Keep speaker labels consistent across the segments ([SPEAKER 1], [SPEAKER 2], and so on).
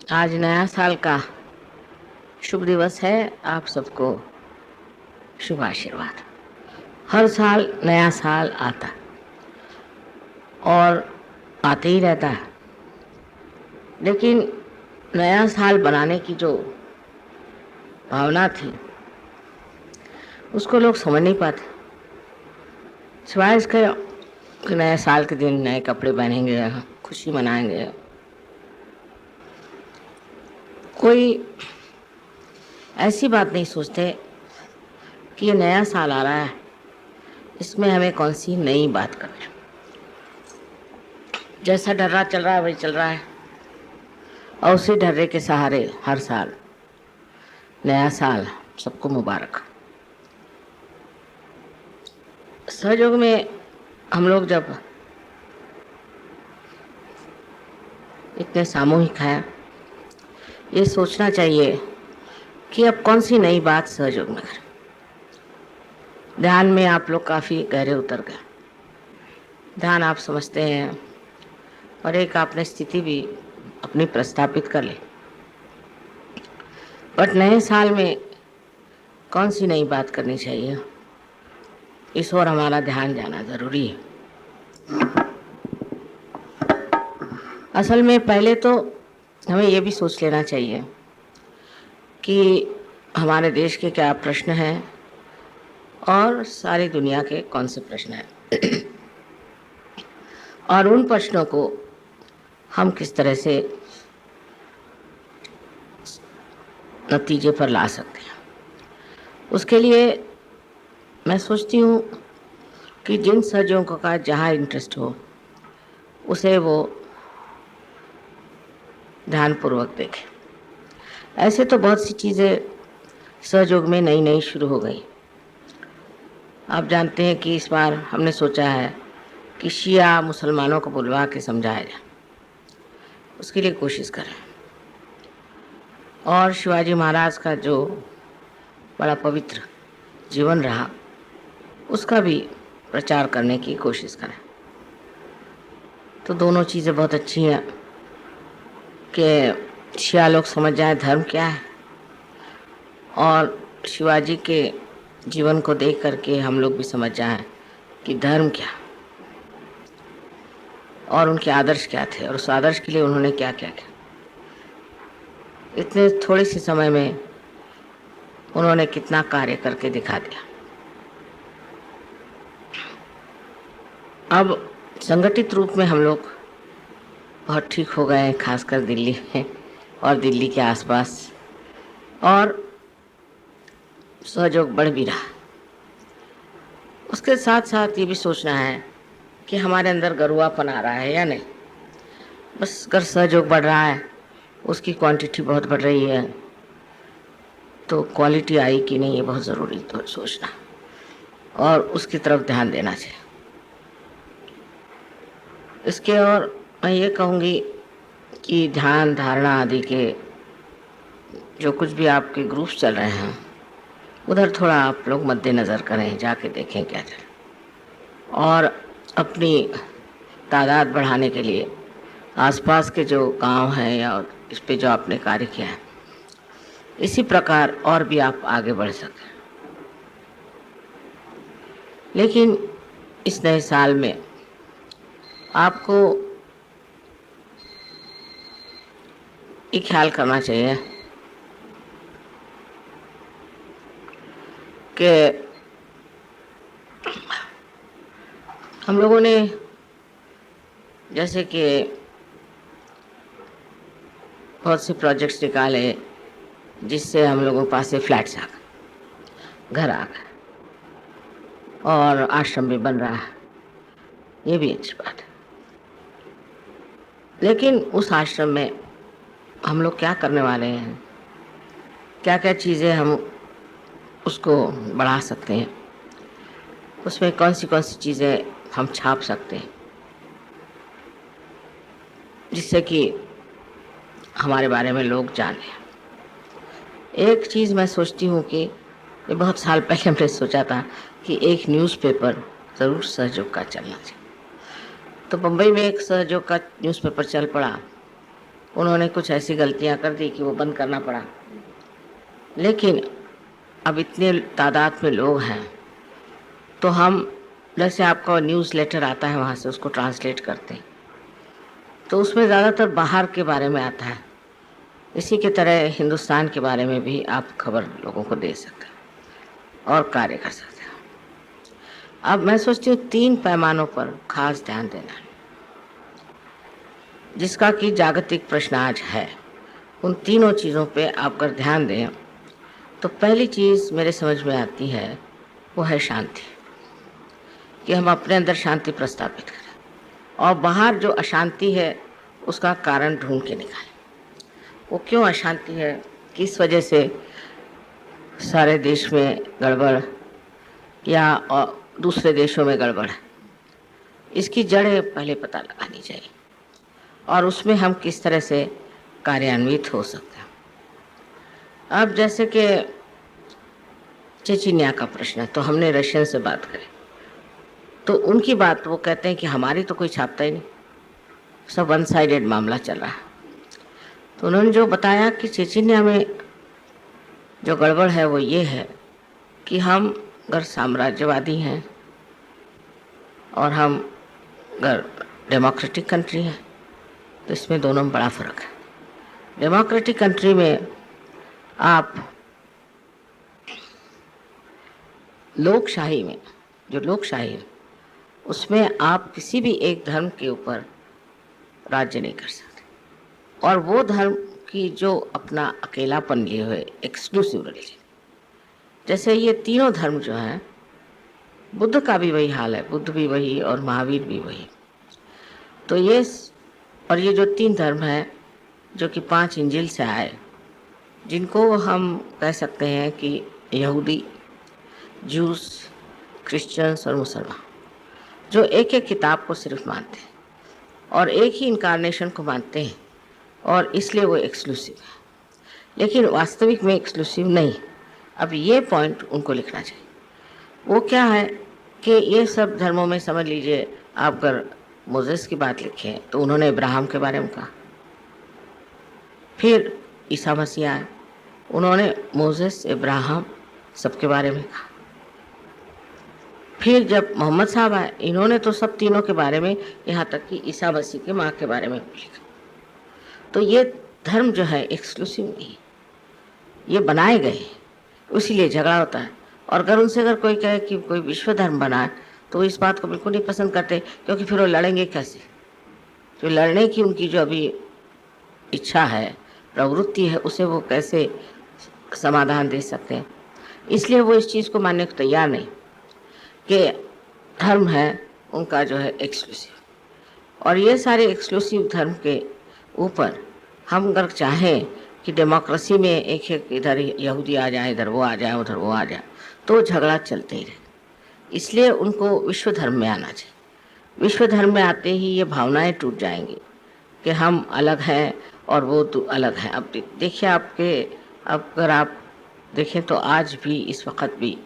[SPEAKER 1] आज नया साल का शुभ दिवस है। आप सबको शुभ आशीर्वाद। हर साल नया साल आता और आते ही रहता है, लेकिन नया साल बनाने की जो भावना थी उसको लोग समझ नहीं पाते। सिवाय इसके कि नए साल के दिन नए कपड़े पहनेंगे, खुशी मनाएंगे, कोई ऐसी बात नहीं सोचते कि ये नया साल आ रहा है, इसमें हमें कौन सी नई बात करनी। जैसा डर्रा चल रहा है वही चल रहा है, और उसी डर्रे के सहारे हर साल नया साल सबको मुबारक। सहयोग में हम लोग जब इतने सामूहिक हैं, ये सोचना चाहिए कि अब कौन सी नई बात सहयोग में करें। ध्यान में आप लोग काफ़ी गहरे उतर गए। ध्यान आप समझते हैं और एक आपने स्थिति भी अपनी प्रस्थापित कर ली, बट नए साल में कौन सी नई बात करनी चाहिए, इस ओर हमारा ध्यान जाना ज़रूरी है। असल में पहले तो हमें ये भी सोच लेना चाहिए कि हमारे देश के क्या प्रश्न हैं और सारी दुनिया के कौन से प्रश्न हैं और उन प्रश्नों को हम किस तरह से नतीजे पर ला सकते हैं। उसके लिए मैं सोचती हूँ कि जिन सहयोगों का जहाँ इंटरेस्ट हो उसे वो ध्यानपूर्वक देखें। ऐसे तो बहुत सी चीज़ें सहयोग में नई नई शुरू हो गई। आप जानते हैं कि इस बार हमने सोचा है कि शिया मुसलमानों को बुलवा के समझाया जाए, उसके लिए कोशिश करें। और शिवाजी महाराज का जो बड़ा पवित्र जीवन रहा उसका भी प्रचार करने की कोशिश करें। तो दोनों चीज़ें बहुत अच्छी हैं कि शिया लोग समझ जाए धर्म क्या है, और शिवाजी के जीवन को देख करके हम लोग भी समझ जाएं कि धर्म क्या और उनके आदर्श क्या थे और उस आदर्श के लिए उन्होंने क्या क्या किया। इतने थोड़े से समय में उन्होंने कितना कार्य करके दिखा दिया। अब संगठित रूप में हम लोग बहुत ठीक हो गए हैं, खासकर दिल्ली में और दिल्ली के आसपास, और सहयोग बढ़ भी रहा। उसके साथ साथ ये भी सोचना है कि हमारे अंदर गरुआपन आ रहा है या नहीं। बस अगर सहयोग बढ़ रहा है, उसकी क्वांटिटी बहुत बढ़ रही है, तो क्वालिटी आई कि नहीं ये बहुत ज़रूरी तो सोचना और उसकी तरफ ध्यान देना चाहिए। इसके और मैं ये कहूँगी कि ध्यान धारणा आदि के जो कुछ भी आपके ग्रुप्स चल रहे हैं उधर थोड़ा आप लोग मद्देनज़र करें, जाके देखें क्या चल, और अपनी तादाद बढ़ाने के लिए आसपास के जो गांव हैं या इस पे जो आपने कार्य किया है, इसी प्रकार और भी आप आगे बढ़ सकें। लेकिन इस नए साल में आपको ये ख्याल करना चाहिए कि हम लोगों ने जैसे कि बहुत से प्रोजेक्ट्स निकाले जिससे हम लोगों के पास से फ्लैट्स आ गए, घर आ गए, और आश्रम भी बन रहा है, ये भी अच्छी बात है। लेकिन उस आश्रम में हम लोग क्या करने वाले हैं, क्या क्या चीज़ें हम उसको बढ़ा सकते हैं, उसमें कौन सी चीज़ें हम छाप सकते हैं जिससे कि हमारे बारे में लोग जाने। एक चीज़ मैं सोचती हूँ कि ये बहुत साल पहले हमने सोचा था कि एक न्यूज़पेपर ज़रूर सहयोग का चलना चाहिए। तो बम्बई में एक सहयोग का न्यूज़पेपर चल पड़ा उन्होंने कुछ ऐसी गलतियां कर दी कि वो बंद करना पड़ा। लेकिन अब इतने तादाद में लोग हैं तो हम, जैसे आपका न्यूज़ लेटर आता है वहाँ से उसको ट्रांसलेट करते हैं, तो उसमें ज़्यादातर बाहर के बारे में आता है। इसी के तरह हिंदुस्तान के बारे में भी आप खबर लोगों को दे सकते हैं और कार्य कर सकते हैं। अब मैं सोचती हूँ 3 पैमानों पर खास ध्यान देना, जिसका कि जागतिक प्रश्न आज है। उन तीनों चीज़ों पे आप अगर ध्यान दें तो पहली चीज़ मेरे समझ में आती है वो है शांति, कि हम अपने अंदर शांति प्रस्थापित करें और बाहर जो अशांति है उसका कारण ढूंढ के निकालें। वो क्यों अशांति है, किस वजह से सारे देश में गड़बड़ या दूसरे देशों में गड़बड़ है, इसकी जड़ें पहले पता लगानी चाहिए और उसमें हम किस तरह से कार्यान्वित हो सकते हैं। अब जैसे कि चेचिनिया का प्रश्न है, तो हमने रशियन से बात करी तो उनकी बात, वो कहते हैं कि हमारी तो कोई छापता ही नहीं, सब वन साइडेड मामला चल रहा है। तो उन्होंने जो बताया कि चेचिनिया में जो गड़बड़ है वो ये है कि हम अगर साम्राज्यवादी हैं और हम अगर डेमोक्रेटिक कंट्री है तो इसमें दोनों में बड़ा फ़र्क है। डेमोक्रेटिक कंट्री में आप लोकशाही में, जो लोकशाही है उसमें आप किसी भी एक धर्म के ऊपर राज्य नहीं कर सकते, और वो धर्म की जो अपना अकेलापन लिए हुए एक्सक्लूसिव रिलीजन, जैसे ये तीनों धर्म जो हैं, बुद्ध का भी वही हाल है, बुद्ध भी वही और महावीर भी वही। तो ये और ये जो 3 धर्म हैं जो कि 5 इंजिल से आए, जिनको हम कह सकते हैं कि यहूदी, जूस, क्रिश्चियंस और मुसलमान, जो एक एक किताब को सिर्फ मानते हैं और एक ही इनकारनेशन को मानते हैं और इसलिए वो एक्सक्लूसिव है, लेकिन वास्तविक में एक्सक्लूसिव नहीं। अब ये पॉइंट उनको लिखना चाहिए। वो क्या है कि ये सब धर्मों में समझ लीजिए, आप अगर मोसेस की बात लिखें तो उन्होंने इब्राहिम के बारे में कहा, फिर ईसा मसीह आए, उन्होंने मोसेस, इब्राहिम सबके बारे में कहा, फिर जब मोहम्मद साहब आए इन्होंने तो सब तीनों के बारे में, यहाँ तक कि ईसा मसीह के माँ के बारे में लिखा। तो ये धर्म जो है एक्सक्लूसिव नहीं है, ये बनाए गए, इसीलिए झगड़ा होता है। और अगर उनसे अगर कोई कहे कि कोई विश्व धर्म बनाए तो इस बात को बिल्कुल नहीं पसंद करते, क्योंकि फिर वो लड़ेंगे कैसे। तो लड़ने की उनकी जो अभी इच्छा है, प्रवृत्ति है, उसे वो कैसे समाधान दे सकते हैं। इसलिए वो इस चीज़ को मानने को तैयार नहीं कि धर्म है उनका जो है एक्सक्लूसिव। और ये सारे एक्सक्लूसिव धर्म के ऊपर हम अगर चाहें कि डेमोक्रेसी में एक एक इधर यहूदी आ जाए, इधर वो आ जाए, उधर वो आ जाए, तो झगड़ा चलते ही रहे। इसलिए उनको विश्व धर्म में आना चाहिए। विश्व धर्म में आते ही ये भावनाएं टूट जाएंगी कि हम अलग हैं और वो तो अलग हैं। अब देखिए अगर आप देखें तो आज भी, इस वक्त भी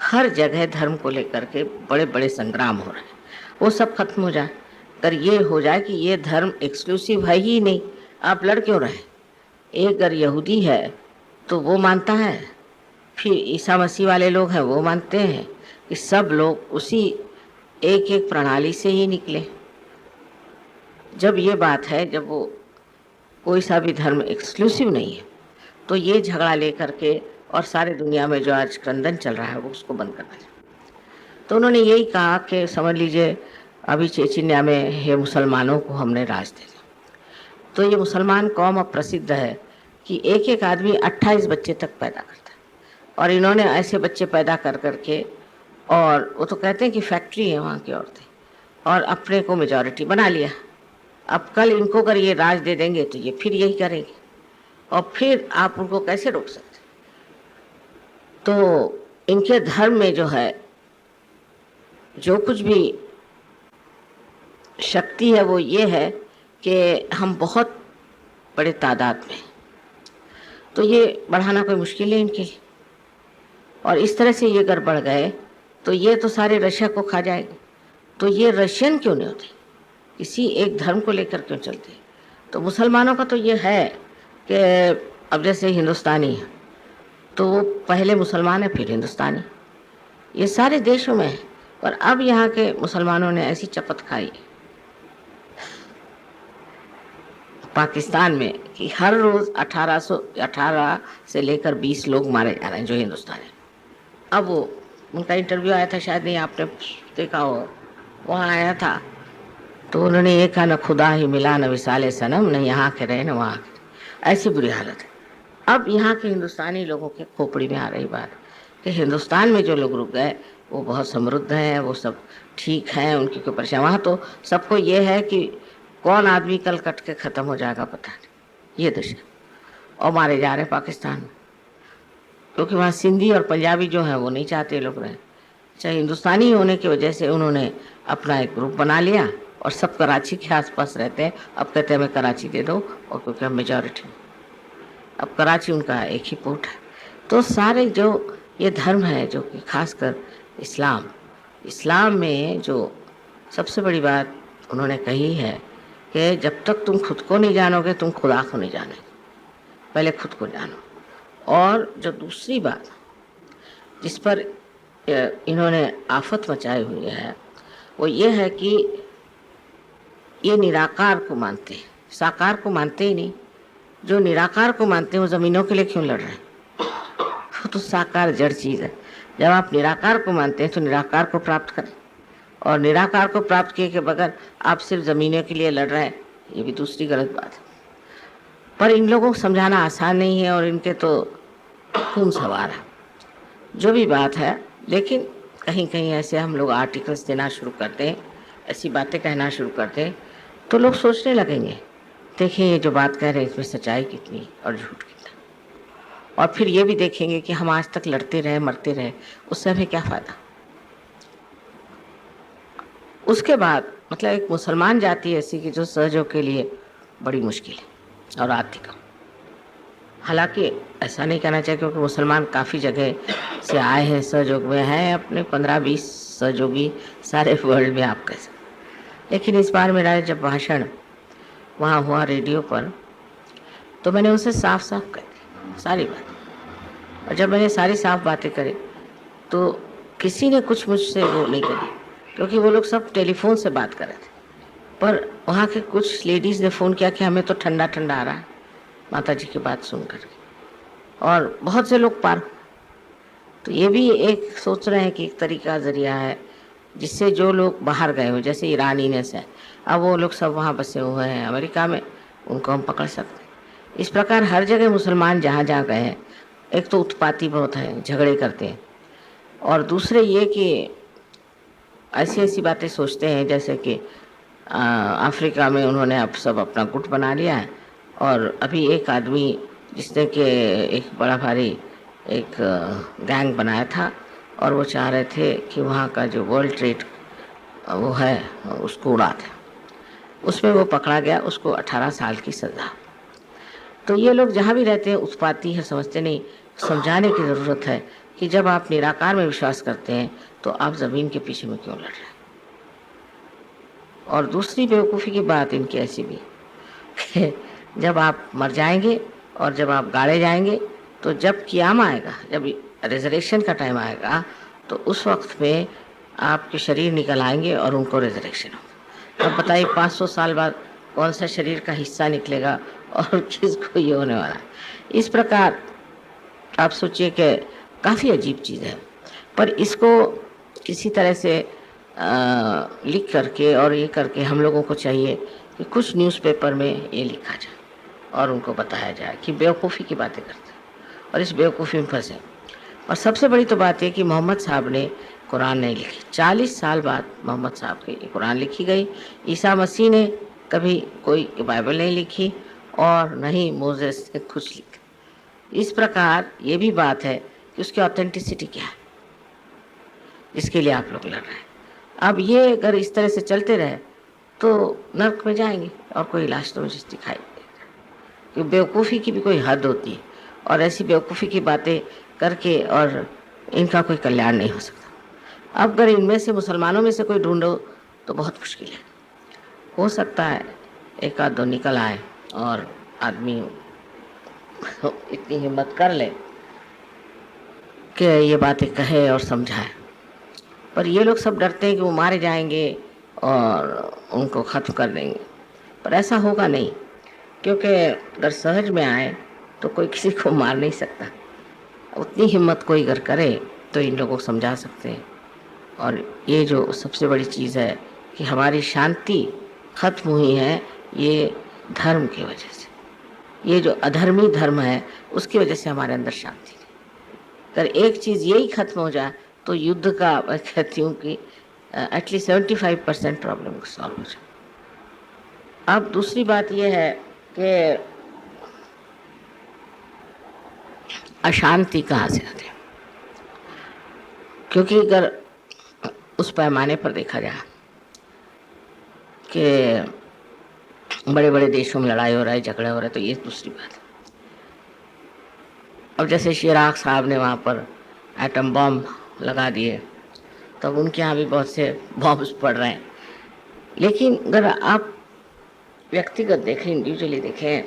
[SPEAKER 1] हर जगह धर्म को लेकर के बड़े बड़े संग्राम हो रहे हैं। वो सब खत्म हो जाए, अगर ये हो जाए कि ये धर्म एक्सक्लूसिव है ही नहीं, आप लड़ क्यों रहे। एक अगर यहूदी है तो वो मानता है, फिर ईसा मसीह वाले लोग हैं वो मानते हैं कि सब लोग उसी एक एक प्रणाली से ही निकले। जब ये बात है, जब वो कोई सा भी धर्म एक्सक्लूसिव नहीं है, तो ये झगड़ा लेकर के और सारे दुनिया में जो आज क्रंदन चल रहा है वो उसको बंद करना चाहिए। तो उन्होंने यही कहा कि समझ लीजिए अभी चेचिनिया में ये मुसलमानों को हमने राज दे दिया। तो ये मुसलमान कौम अब प्रसिद्ध है कि एक एक आदमी 28 बच्चे तक पैदा करता है, और इन्होंने ऐसे बच्चे पैदा कर करके, और वो तो कहते हैं कि फैक्ट्री है वहाँ की औरतें, और अपने को मेजॉरिटी बना लिया। अब कल इनको अगर ये राज दे देंगे तो ये फिर यही करेंगे, और फिर आप उनको कैसे रोक सकते। तो इनके धर्म में जो है जो कुछ भी शक्ति है वो ये है कि हम बहुत बड़े तादाद में, तो ये बढ़ाना कोई मुश्किल है इनके लिए। और इस तरह से ये अगर बढ़ गए तो ये तो सारे रशिया को खा जाएंगे। तो ये रशियन क्यों नहीं होते, किसी एक धर्म को लेकर क्यों चलते। तो मुसलमानों का तो ये है कि अब जैसे हिंदुस्तानी है तो वो पहले मुसलमान है फिर हिंदुस्तानी, ये सारे देशों में है। पर अब यहाँ के मुसलमानों ने ऐसी चपत खाई पाकिस्तान में कि हर रोज़ 18 से लेकर 20 लोग मारे जा रहे हैं जो हिंदुस्तानी। अब वो उनका इंटरव्यू आया था, शायद नहीं आपने देखा हो, वहाँ आया था तो उन्होंने ये कहा, न खुदा ही मिला न विसाले सनम, न यहाँ के रहे न वहाँ के, ऐसी बुरी हालत है। अब यहाँ के हिंदुस्तानी लोगों के खोपड़ी में आ रही बात कि हिंदुस्तान में जो लोग रुक गए वो बहुत समृद्ध हैं, वो सब ठीक हैं, उनकी कोई परेशानी। वहाँ तो सबको ये है कि कौन आदमी कल कट के ख़त्म हो जाएगा पता नहीं, ये दशा, और मारे जा रहे हैं पाकिस्तान में, क्योंकि वहाँ सिंधी और पंजाबी जो हैं वो नहीं चाहते लोग रहे। चाहे हिंदुस्तानी होने की वजह से उन्होंने अपना एक ग्रुप बना लिया और सब कराची के आसपास रहते हैं। अब कहते हैं हमें कराची दे दो, और क्योंकि हम मेजॉरिटी, अब कराची उनका एक ही पोर्ट है। तो सारे जो ये धर्म है जो कि खासकर इस्लाम में जो सबसे बड़ी बात उन्होंने कही है कि जब तक तुम खुद को नहीं जानोगे तुम खुदा को नहीं जाने, पहले खुद को जानो। और जो दूसरी बात जिस पर इन्होंने आफत मचाई हुई है वो ये है कि ये निराकार को मानते हैं, साकार को मानते ही नहीं। जो निराकार को मानते हैं वो ज़मीनों के लिए क्यों लड़ रहे हैं? वो तो साकार जड़ चीज़ है। जब आप निराकार को मानते हैं तो निराकार को प्राप्त करें, और निराकार को प्राप्त किए के बगैर आप सिर्फ ज़मीनों के लिए लड़ रहे हैं, ये भी दूसरी गलत बात है। पर इन लोगों को समझाना आसान नहीं है और इनके तो खून सवार है जो भी बात है। लेकिन कहीं कहीं ऐसे हम लोग आर्टिकल्स देना शुरू करते हैं, ऐसी बातें कहना शुरू करते हैं तो लोग सोचने लगेंगे, देखें ये जो बात कह रहे हैं इसमें सच्चाई कितनी और झूठ कितना, और फिर ये भी देखेंगे कि हम आज तक लड़ते रहे मरते रहे, उससे हमें क्या फ़ायदा। उसके बाद मतलब एक मुसलमान जाति ऐसी कि जो सहयोग के लिए बड़ी मुश्किल है और आर्थिक। हालांकि ऐसा नहीं कहना चाहिए क्योंकि मुसलमान काफ़ी जगह से आए हैं, सहयोग में हैं, अपने 15-20 सहयोगी सारे वर्ल्ड में आप कह सकते। लेकिन इस बार मेरा जब भाषण वहाँ हुआ रेडियो पर तो मैंने उनसे साफ साफ कह दी सारी बात, और जब मैंने सारी साफ बातें करी तो किसी ने कुछ मुझसे वो नहीं करी, क्योंकि वो लोग सब टेलीफोन से बात कर रहे थे। पर वहाँ के कुछ लेडीज़ ने फ़ोन किया कि हमें तो ठंडा ठंडा आ रहा है माता जी की बात सुन कर, और बहुत से लोग पार। तो ये भी एक सोच रहे हैं कि एक तरीका ज़रिया है जिससे जो लोग बाहर गए हो, जैसे ईरानी ने से, अब वो लोग सब वहाँ बसे हुए हैं अमेरिका में, उनको हम पकड़ सकते हैं। इस प्रकार हर जगह मुसलमान जहाँ जहाँ गए हैं, एक तो उत्पाती बहुत हैं, झगड़े करते हैं, और दूसरे ये कि ऐसी ऐसी बातें सोचते हैं जैसे कि अफ्रीका में उन्होंने अब सब अपना गुट बना लिया है। और अभी एक आदमी जिसने कि एक बड़ा भारी एक गैंग बनाया था और वो चाह रहे थे कि वहाँ का जो वर्ल्ड ट्रेड वो है उसको उड़ा दें, उसमें वो पकड़ा गया, उसको 18 साल की सज़ा। तो ये लोग जहाँ भी रहते हैं उत्पाती है, समझते नहीं। समझाने की ज़रूरत है कि जब आप निराकार में विश्वास करते हैं तो आप ज़मीन के पीछे में क्यों लड़ रहे हैं। और दूसरी बेवकूफ़ी की बात इनकी ऐसी भी कि जब आप मर जाएंगे और जब आप गाड़े जाएंगे तो जब क़याम आएगा, जब रिजरेक्शन का टाइम आएगा, तो उस वक्त में आपके शरीर निकल आएंगे और उनको रिजरेक्शन होगा। अब बताइए 500 साल बाद कौन सा शरीर का हिस्सा निकलेगा और किसको ये होने वाला है। इस प्रकार आप सोचिए कि काफ़ी अजीब चीज़ है, पर इसको किसी तरह से लिख करके और ये करके हम लोगों को चाहिए कि कुछ न्यूज़पेपर में ये लिखा जाए और उनको बताया जाए कि बेवकूफ़ी की बातें करते हैं और इस बेवकूफ़ी में फंसे। और सबसे बड़ी तो बात है कि मोहम्मद साहब ने कुरान नहीं लिखी। 40 साल बाद मोहम्मद साहब की कुरान लिखी गई। ईसा मसीह ने कभी कोई बाइबल नहीं लिखी और न ही मोसेस ने कुछ लिखा। इस प्रकार ये भी बात है कि उसकी ऑथेंटिसिटी क्या है जिसके लिए आप लोग लड़ रहे हैं। अब ये अगर इस तरह से चलते रहे तो नर्क में जाएंगे और कोई इलाज तो मुझे दिखाई देगा कि बेवकूफ़ी की भी कोई हद होती है, और ऐसी बेवकूफ़ी की बातें करके और इनका कोई कल्याण नहीं हो सकता। अब अगर इनमें से मुसलमानों में से कोई ढूंढो तो बहुत मुश्किल है। हो सकता है एक आध दो निकल आए और आदमी इतनी हिम्मत कर ले कि ये बातें कहे और समझाए। पर ये लोग सब डरते हैं कि वो मारे जाएंगे और उनको ख़त्म कर देंगे, पर ऐसा होगा नहीं, क्योंकि अगर सहज में आए तो कोई किसी को मार नहीं सकता। उतनी हिम्मत कोई अगर करे तो इन लोगों को समझा सकते हैं। और ये जो सबसे बड़ी चीज़ है कि हमारी शांति खत्म हुई है, ये धर्म की वजह से। ये जो अधर्मी धर्म है उसकी वजह से हमारे अंदर शांति नहीं। अगर एक चीज़ यही खत्म हो जाए तो युद्ध का, मैं कहती हूँ कि एटलीस्ट 75% प्रॉब्लम सॉल्व हो जाए। अब दूसरी बात यह है कि अशांति कहाँ से आती है, क्योंकि अगर उस पैमाने पर देखा जाए कि बड़े बड़े देशों में लड़ाई हो रहा है, झगड़े हो रहे हैं, तो ये दूसरी बात है। अब जैसे शिराक साहब ने वहाँ पर एटम बॉम्ब लगा दिए, तब उनके यहाँ भी बहुत से बॉम्ब्स पड़ रहे हैं। लेकिन अगर आप व्यक्तिगत देखें, इंडिविजुअली देखें,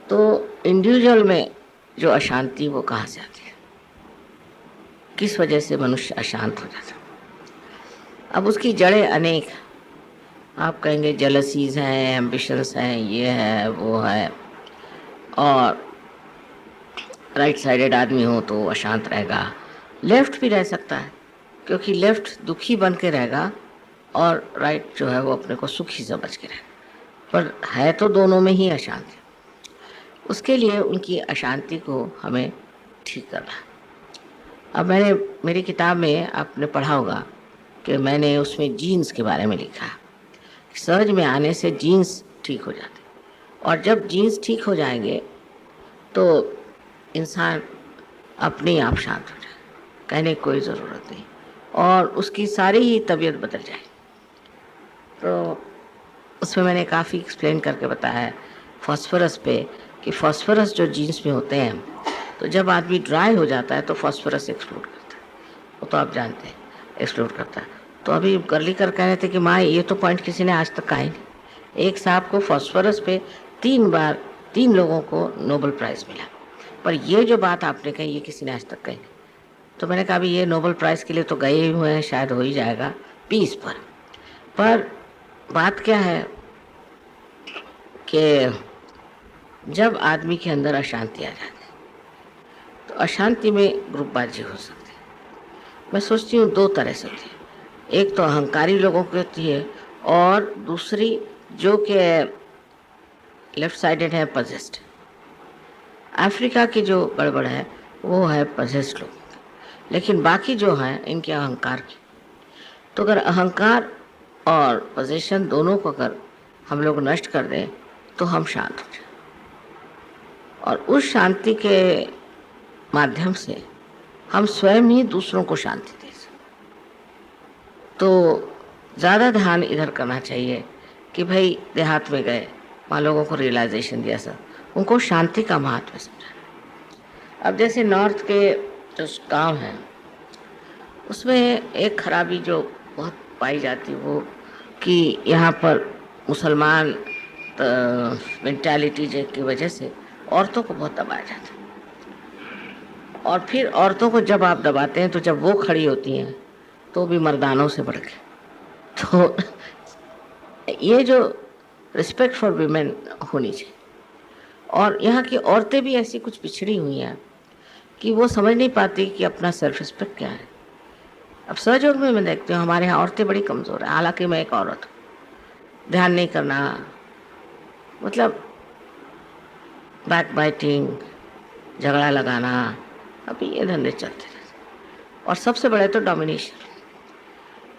[SPEAKER 1] तो इंडिविजुअल में जो अशांति वो कहाँ से आती है, किस वजह से मनुष्य अशांत हो जाता है। अब उसकी जड़ें अनेक, आप कहेंगे जेलसीज हैं, एम्बिशंस हैं, ये है वो है, और राइट साइडेड आदमी हो तो अशांत रहेगा। लेफ्ट भी रह सकता है, क्योंकि लेफ्ट दुखी बन के रहेगा और राइट जो है वो अपने को सुखी समझ के रहेगा, पर है तो दोनों में ही अशांति। उसके लिए उनकी अशांति को हमें ठीक करना है। अब मैंने मेरी किताब में आपने पढ़ा होगा कि मैंने उसमें जीन्स के बारे में लिखा है। सहज में आने से जीन्स ठीक हो जाते, और जब जीन्स ठीक हो जाएंगे तो इंसान अपने आप शांत हो जाए, कहने की कोई ज़रूरत नहीं, और उसकी सारी ही तबीयत बदल जाए। तो उसमें मैंने काफ़ी एक्सप्लेन करके बताया है फॉस्फोरस पे, कि फॉस्फोरस जो जीन्स में होते हैं, तो जब आदमी ड्राई हो जाता है तो फॉस्फोरस एक्सप्लोड करता है, वो तो आप जानते हैं एक्सप्लोड करता है। तो अभी गर्ली कर कह रहे थे कि माँ ये तो पॉइंट किसी ने आज तक कहा ही नहीं। एक साहब को फॉस्फोरस पे 3 लोगों को नोबेल प्राइज़ मिला, पर ये जो बात आपने कही ये किसी ने आज तक कही नहीं। तो मैंने कहा भी ये नोबेल प्राइज़ के लिए तो गए हुए हैं, शायद हो ही जाएगा पीस पर बात क्या है कि जब आदमी के अंदर अशांति आ जाती है तो अशांति में ग्रुपबाजी हो सकती है। मैं सोचती हूँ 2 तरह से होती है, एक तो अहंकारी लोगों की होती है, और दूसरी जो कि लेफ्ट साइडेड है, पजेस्ट। अफ्रीका की जो गड़बड़ है वो है पजेस्ट लोग, लेकिन बाकी जो है इनके अहंकार की। तो अगर अहंकार और पोजीशन दोनों को अगर हम लोग नष्ट कर दें तो हम शांत हो जाए, और उस शांति के माध्यम से हम स्वयं ही दूसरों को शांति दे सकते। तो ज़्यादा ध्यान इधर करना चाहिए कि भाई देहात में गए, वहाँ लोगों को रियलाइजेशन दिया, सर उनको शांति का महत्व समझा। अब जैसे नॉर्थ के जो गाँव हैं उसमें एक खराबी जो बहुत पाई जाती है वो कि यहाँ पर मुसलमान मेंटालिटी की वजह से औरतों को बहुत दबाया जाता है, और फिर औरतों को जब आप दबाते हैं तो जब वो खड़ी होती हैं तो भी मर्दानों से बढ़ के। तो ये जो रिस्पेक्ट फॉर वीमेन होनी चाहिए, और यहाँ की औरतें भी ऐसी कुछ पिछड़ी हुई हैं कि वो समझ नहीं पाती कि अपना सेल्फ रिस्पेक्ट क्या है। अब सहयोग में मैं देखती हूँ हमारे यहाँ औरतें बड़ी कमज़ोर हैं, हालांकि मैं एक औरत हूँ। ध्यान नहीं करना, मतलब बैक बाइटिंग, झगड़ा लगाना, अभी ये धंधे चलते रहते, और सबसे बड़े तो डोमिनेशन।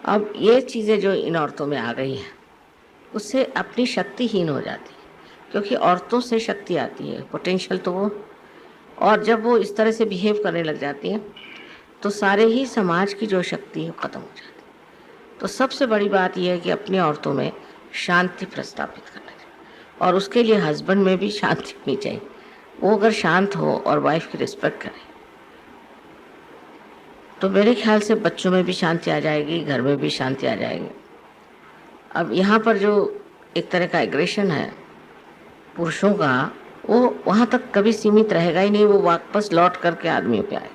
[SPEAKER 1] अब ये चीज़ें जो इन औरतों में आ गई हैं उससे अपनी शक्तिहीन हो जाती है, क्योंकि औरतों से शक्ति आती है, पोटेंशियल तो वो, और जब वो इस तरह से बिहेव करने लग जाती हैं तो सारे ही समाज की जो शक्ति है ख़त्म हो जाती है। तो सबसे बड़ी बात यह है कि अपनी औरतों में शांति प्रस्थापित करना चाहिए, और उसके लिए हस्बैंड में भी शांति होनी चाहिए। वो अगर शांत हो और वाइफ की रिस्पेक्ट करे तो मेरे ख्याल से बच्चों में भी शांति आ जाएगी, घर में भी शांति आ जाएगी। अब यहाँ पर जो एक तरह का एग्रेशन है पुरुषों का वो वहाँ तक कभी सीमित रहेगा ही नहीं, वो वापस लौट करके आदमियों पे आए।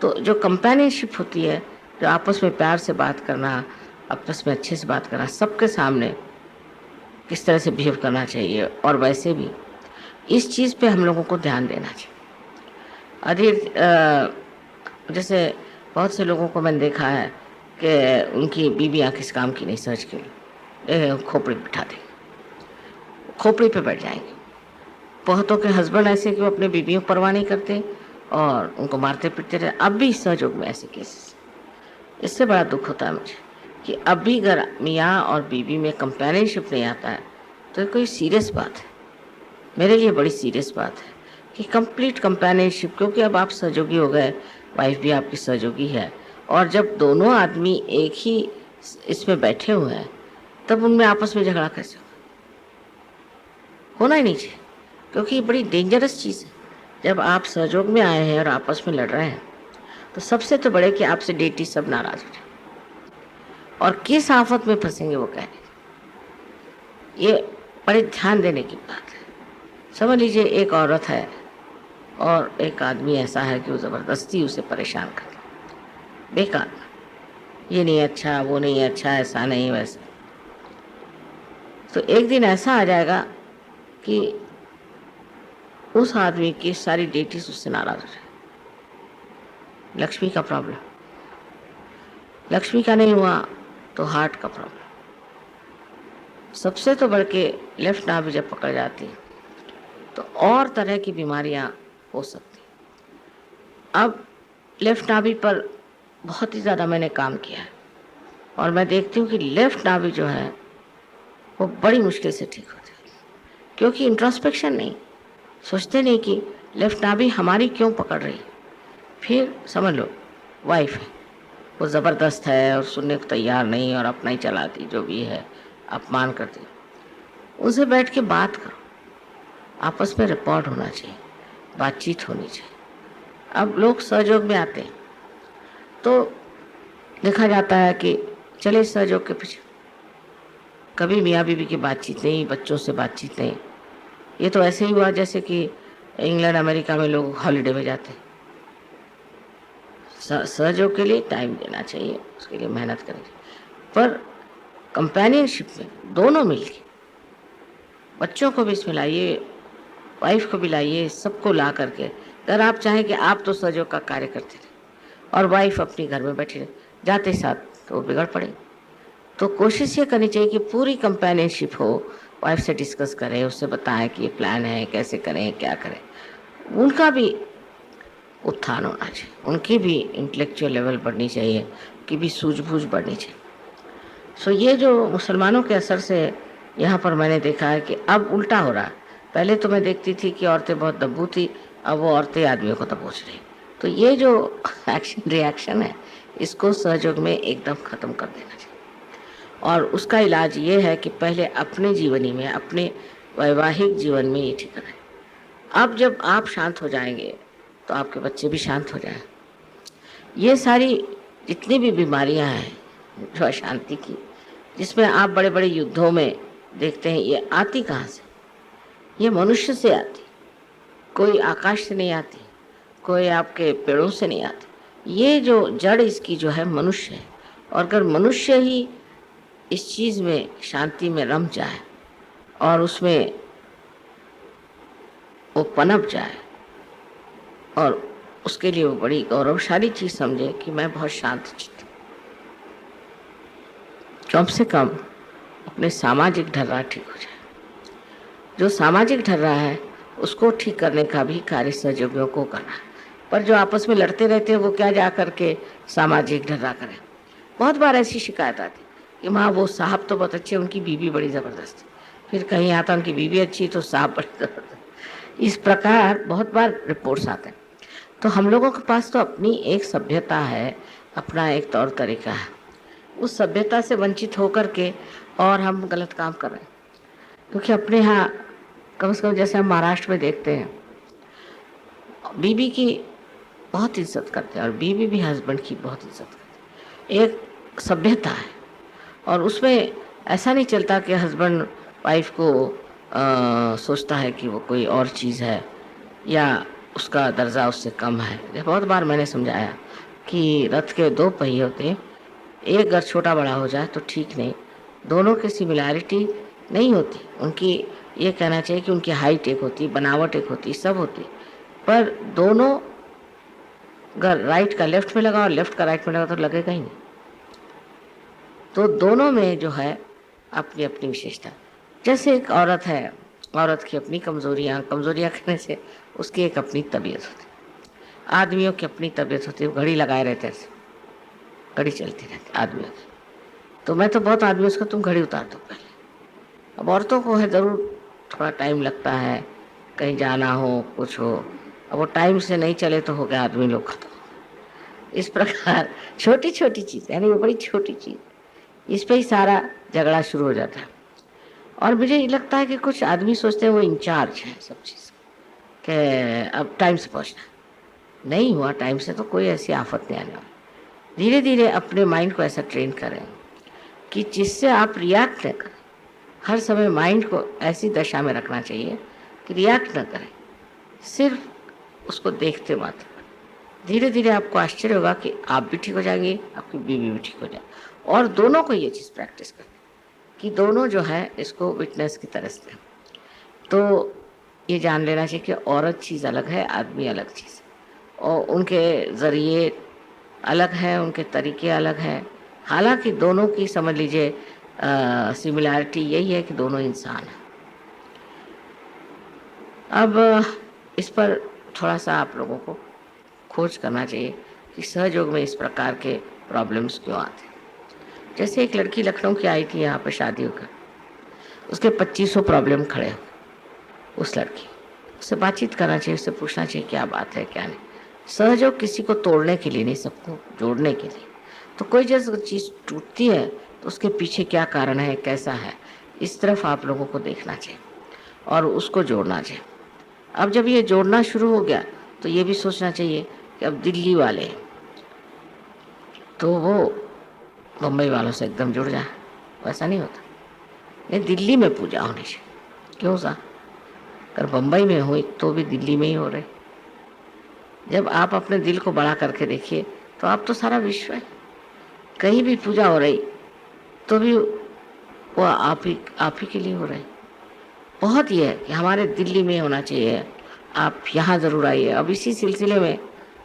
[SPEAKER 1] तो जो कंपेनियनशिप होती है, जो आपस में प्यार से बात करना, आपस में अच्छे से बात करना, सबके सामने किस तरह से बिहेव करना चाहिए, और वैसे भी इस चीज़ पे हम लोगों को ध्यान देना चाहिए। जैसे बहुत से लोगों को मैंने देखा है कि उनकी बीवियाँ किस काम की नहीं, सर्च के लिए खोपड़ी बिठा दें, खोपड़ी पे बैठ जाएंगे। बहुतों के हस्बैंड ऐसे कि वो अपने बीवियों परवाह नहीं करते और उनको मारते पीटते रहे। अब भी सहयोग में ऐसे केसेस, इससे बड़ा दुख होता है मुझे कि अब भी अगर मियाँ और बीवी में कंपेनियनशिप नहीं आता है तो कोई सीरियस बात है, मेरे लिए बड़ी सीरियस बात है कि कंप्लीट कंपेनियनशिप। क्योंकि अब आप सहयोगी हो गए, वाइफ भी आपकी सहयोगी है, और जब दोनों आदमी एक ही इसमें बैठे हुए हैं तब उनमें आपस में झगड़ा कैसे होना ही नहीं चाहिए, क्योंकि ये बड़ी डेंजरस चीज़ है। जब आप सहयोग में आए हैं और आपस में लड़ रहे हैं तो सबसे तो बड़े कि आपसे डेटी सब नाराज हो जाए, और किस आफत में फंसेंगे वो कह रहे। ये बड़े ध्यान देने की बात है। समझ लीजिए एक औरत है और एक आदमी ऐसा है कि वो ज़बरदस्ती उसे परेशान कर दे, बेकार, ये नहीं अच्छा, वो नहीं अच्छा, ऐसा नहीं वैसा। तो एक दिन ऐसा आ जाएगा कि उस आदमी की सारी डेटीज उससे नाराज हो जाए। लक्ष्मी का प्रॉब्लम, लक्ष्मी का नहीं हुआ तो हार्ट का प्रॉब्लम। सबसे तो बढ़ के लेफ्ट नाभि जब पकड़ जाती है तो और तरह की बीमारियां हो सकती। अब लेफ्ट नाभि पर बहुत ही ज़्यादा मैंने काम किया है और मैं देखती हूँ कि लेफ्ट नाभि जो है वो बड़ी मुश्किल से ठीक होती है, क्योंकि इंट्रोस्पेक्शन नहीं, सोचते नहीं कि लेफ्ट नाभि हमारी क्यों पकड़ रही। फिर समझ लो वाइफ है, वो ज़बरदस्त है और सुनने को तैयार नहीं और अपना ही चलाती, जो भी है अपमान करती। उनसे बैठ के बात करो, आपस में रिपोर्ट होना चाहिए, बातचीत होनी चाहिए। अब लोग सहयोग में आते हैं तो देखा जाता है कि चले सहयोग के पीछे, कभी मियाँ बीवी की बातचीत नहीं, बच्चों से बातचीत नहीं। ये तो ऐसे ही हुआ जैसे कि इंग्लैंड अमेरिका में लोग हॉलीडे में जाते हैं। सहयोग के लिए टाइम देना चाहिए, उसके लिए मेहनत करनी चाहिए, पर कंपेनियनशिप में दोनों मिलके, बच्चों को भी इसमें लाइए, वाइफ को भी लाइए, सबको ला करके। अगर आप चाहें कि आप तो सहयोग का कार्य करते रहे और वाइफ अपने घर में बैठी रहे, जाते साथ तो वो बिगड़ पड़े। तो कोशिश ये करनी चाहिए कि पूरी कंपेनियनशिप हो, वाइफ से डिस्कस करें, उससे बताएं कि ये प्लान है, कैसे करें, क्या करें। उनका भी उत्थान होना चाहिए, उनकी भी इंटेलेक्चुअल लेवल बढ़नी चाहिए, उनकी भी सूझबूझ बढ़नी चाहिए। सो ये जो मुसलमानों के असर से यहाँ पर मैंने देखा है कि अब उल्टा हो रहा है। पहले तो मैं देखती थी कि औरतें बहुत दब्बू थी, अब वो औरतें आदमियों को दबोच रही। तो ये जो एक्शन रिएक्शन है, इसको सहयोग में एकदम ख़त्म कर देना चाहिए, और उसका इलाज ये है कि पहले अपने जीवनी में, अपने वैवाहिक जीवन में ये ठीक करें। अब जब आप शांत हो जाएंगे तो आपके बच्चे भी शांत हो जाएं। ये सारी जितनी भी बीमारियां हैं जो अशांति की, जिसमें आप बड़े बड़े युद्धों में देखते हैं, ये आती कहाँ से? ये मनुष्य से आती, कोई आकाश से नहीं आती, कोई आपके पेड़ों से नहीं आती। ये जो जड़ इसकी जो है मनुष्य है, और अगर मनुष्य ही इस चीज़ में शांति में रम जाए और उसमें वो पनप जाए और उसके लिए वो बड़ी गौरवशाली चीज़ समझे कि मैं बहुत शांत चित्त, कम से कम अपने सामाजिक ढर्रा ठीक हो जाए। जो सामाजिक ढर्रा है उसको ठीक करने का भी कार्य सहयोगियों को करना है, पर जो आपस में लड़ते रहते हैं वो क्या जा करके सामाजिक ढर्रा करें। बहुत बार ऐसी शिकायत आती कि माँ वो साहब तो बहुत अच्छे, उनकी बीवी बड़ी ज़बरदस्त, फिर कहीं आता उनकी बीवी अच्छी तो साहब बड़ी ज़बरदस्त। इस प्रकार बहुत बार रिपोर्ट्स आते हैं। तो हम लोगों के पास तो अपनी एक सभ्यता है, अपना एक तौर तरीका है, उस सभ्यता से वंचित होकर के और हम गलत काम कर रहे हैं। क्योंकि अपने यहाँ कम से कम जैसे हम महाराष्ट्र में देखते हैं, बीवी की बहुत इज्जत करते हैं और बीवी भी हस्बैंड की बहुत इज्जत करते हैं। एक सभ्यता है और उसमें ऐसा नहीं चलता कि हस्बैंड वाइफ को सोचता है कि वो कोई और चीज़ है या उसका दर्जा उससे कम है। ये बहुत बार मैंने समझाया कि रथ के दो पहिए होते हैं, एक अगर छोटा बड़ा हो जाए तो ठीक नहीं, दोनों की सिमिलैरिटी नहीं होती। उनकी ये कहना चाहिए कि उनकी हाइट एक होती, बनावट एक होती, सब होती, पर दोनों अगर राइट का लेफ्ट में लगा और लेफ्ट का राइट में लगा तो लगेगा ही नहीं। तो दोनों में जो है अपनी अपनी विशेषता। जैसे एक औरत है, औरत की अपनी कमज़ोरियाँ कहने से उसकी एक अपनी तबीयत होती है। आदमियों की अपनी तबीयत होती है, घड़ी लगाए रहते हैं, घड़ी चलती रहती आदमियों की। तो मैं तो बहुत आदमियों से तुम घड़ी उतार दो पहले। अब औरतों को है ज़रूर थोड़ा टाइम लगता है, कहीं जाना हो कुछ हो, अब वो टाइम से नहीं चले तो हो गया आदमी लोग खत्म। इस प्रकार छोटी छोटी चीज़, यानी वो बड़ी छोटी चीज़, इस पे ही सारा झगड़ा शुरू हो जाता है। और मुझे ये लगता है कि कुछ आदमी सोचते हैं वो इंचार्ज है सब चीज़ के, अब टाइम से पहुंचना नहीं हुआ, टाइम से तो कोई ऐसी आफत नहीं आने वाली। धीरे धीरे अपने माइंड को ऐसा ट्रेन करें कि जिससे आप रिएक्ट न करें। हर समय माइंड को ऐसी दशा में रखना चाहिए कि रिएक्ट न करें, सिर्फ उसको देखते मात्र। धीरे धीरे आपको आश्चर्य होगा कि आप भी ठीक हो जाएंगे, आपकी बीवी भी ठीक हो जाए। और दोनों को ये चीज़ प्रैक्टिस करें कि दोनों जो है इसको विटनेस की तरह से। तो ये जान लेना चाहिए कि औरत चीज़ अलग है, आदमी अलग चीज़ है, और उनके ज़रिए अलग है, उनके तरीके अलग हैं। हालांकि दोनों की समझ लीजिए सिमिलैरिटी यही है कि दोनों इंसान हैं। अब इस पर थोड़ा सा आप लोगों को खोज करना चाहिए कि सहयोग में इस प्रकार के प्रॉब्लम्स क्यों आते हैं। जैसे एक लड़की लखनऊ की आई थी यहाँ पर शादी होकर, उसके 2500 प्रॉब्लम खड़े हो। उस लड़की उससे बातचीत करना चाहिए, उससे पूछना चाहिए क्या बात है क्या नहीं। सहयोग किसी को तोड़ने के लिए नहीं, सबको जोड़ने के लिए। तो कोई जैसे चीज़ टूटती है तो उसके पीछे क्या कारण है, कैसा है, इस तरफ आप लोगों को देखना चाहिए और उसको जोड़ना चाहिए। अब जब ये जोड़ना शुरू हो गया तो ये भी सोचना चाहिए कि अब दिल्ली वाले तो वो मुंबई वालों से एकदम जुड़ जाए, वैसा नहीं होता। नहीं, दिल्ली में पूजा होनी चाहिए। क्यों सा अगर बम्बई में हुई तो भी दिल्ली में ही हो रहे। जब आप अपने दिल को बड़ा करके देखिए तो आप तो सारा विश्व है। कहीं भी पूजा हो रही तो भी वो आप ही के लिए हो रहे। बहुत ये है कि हमारे दिल्ली में होना चाहिए, आप यहाँ ज़रूर आइए। अब इसी सिलसिले में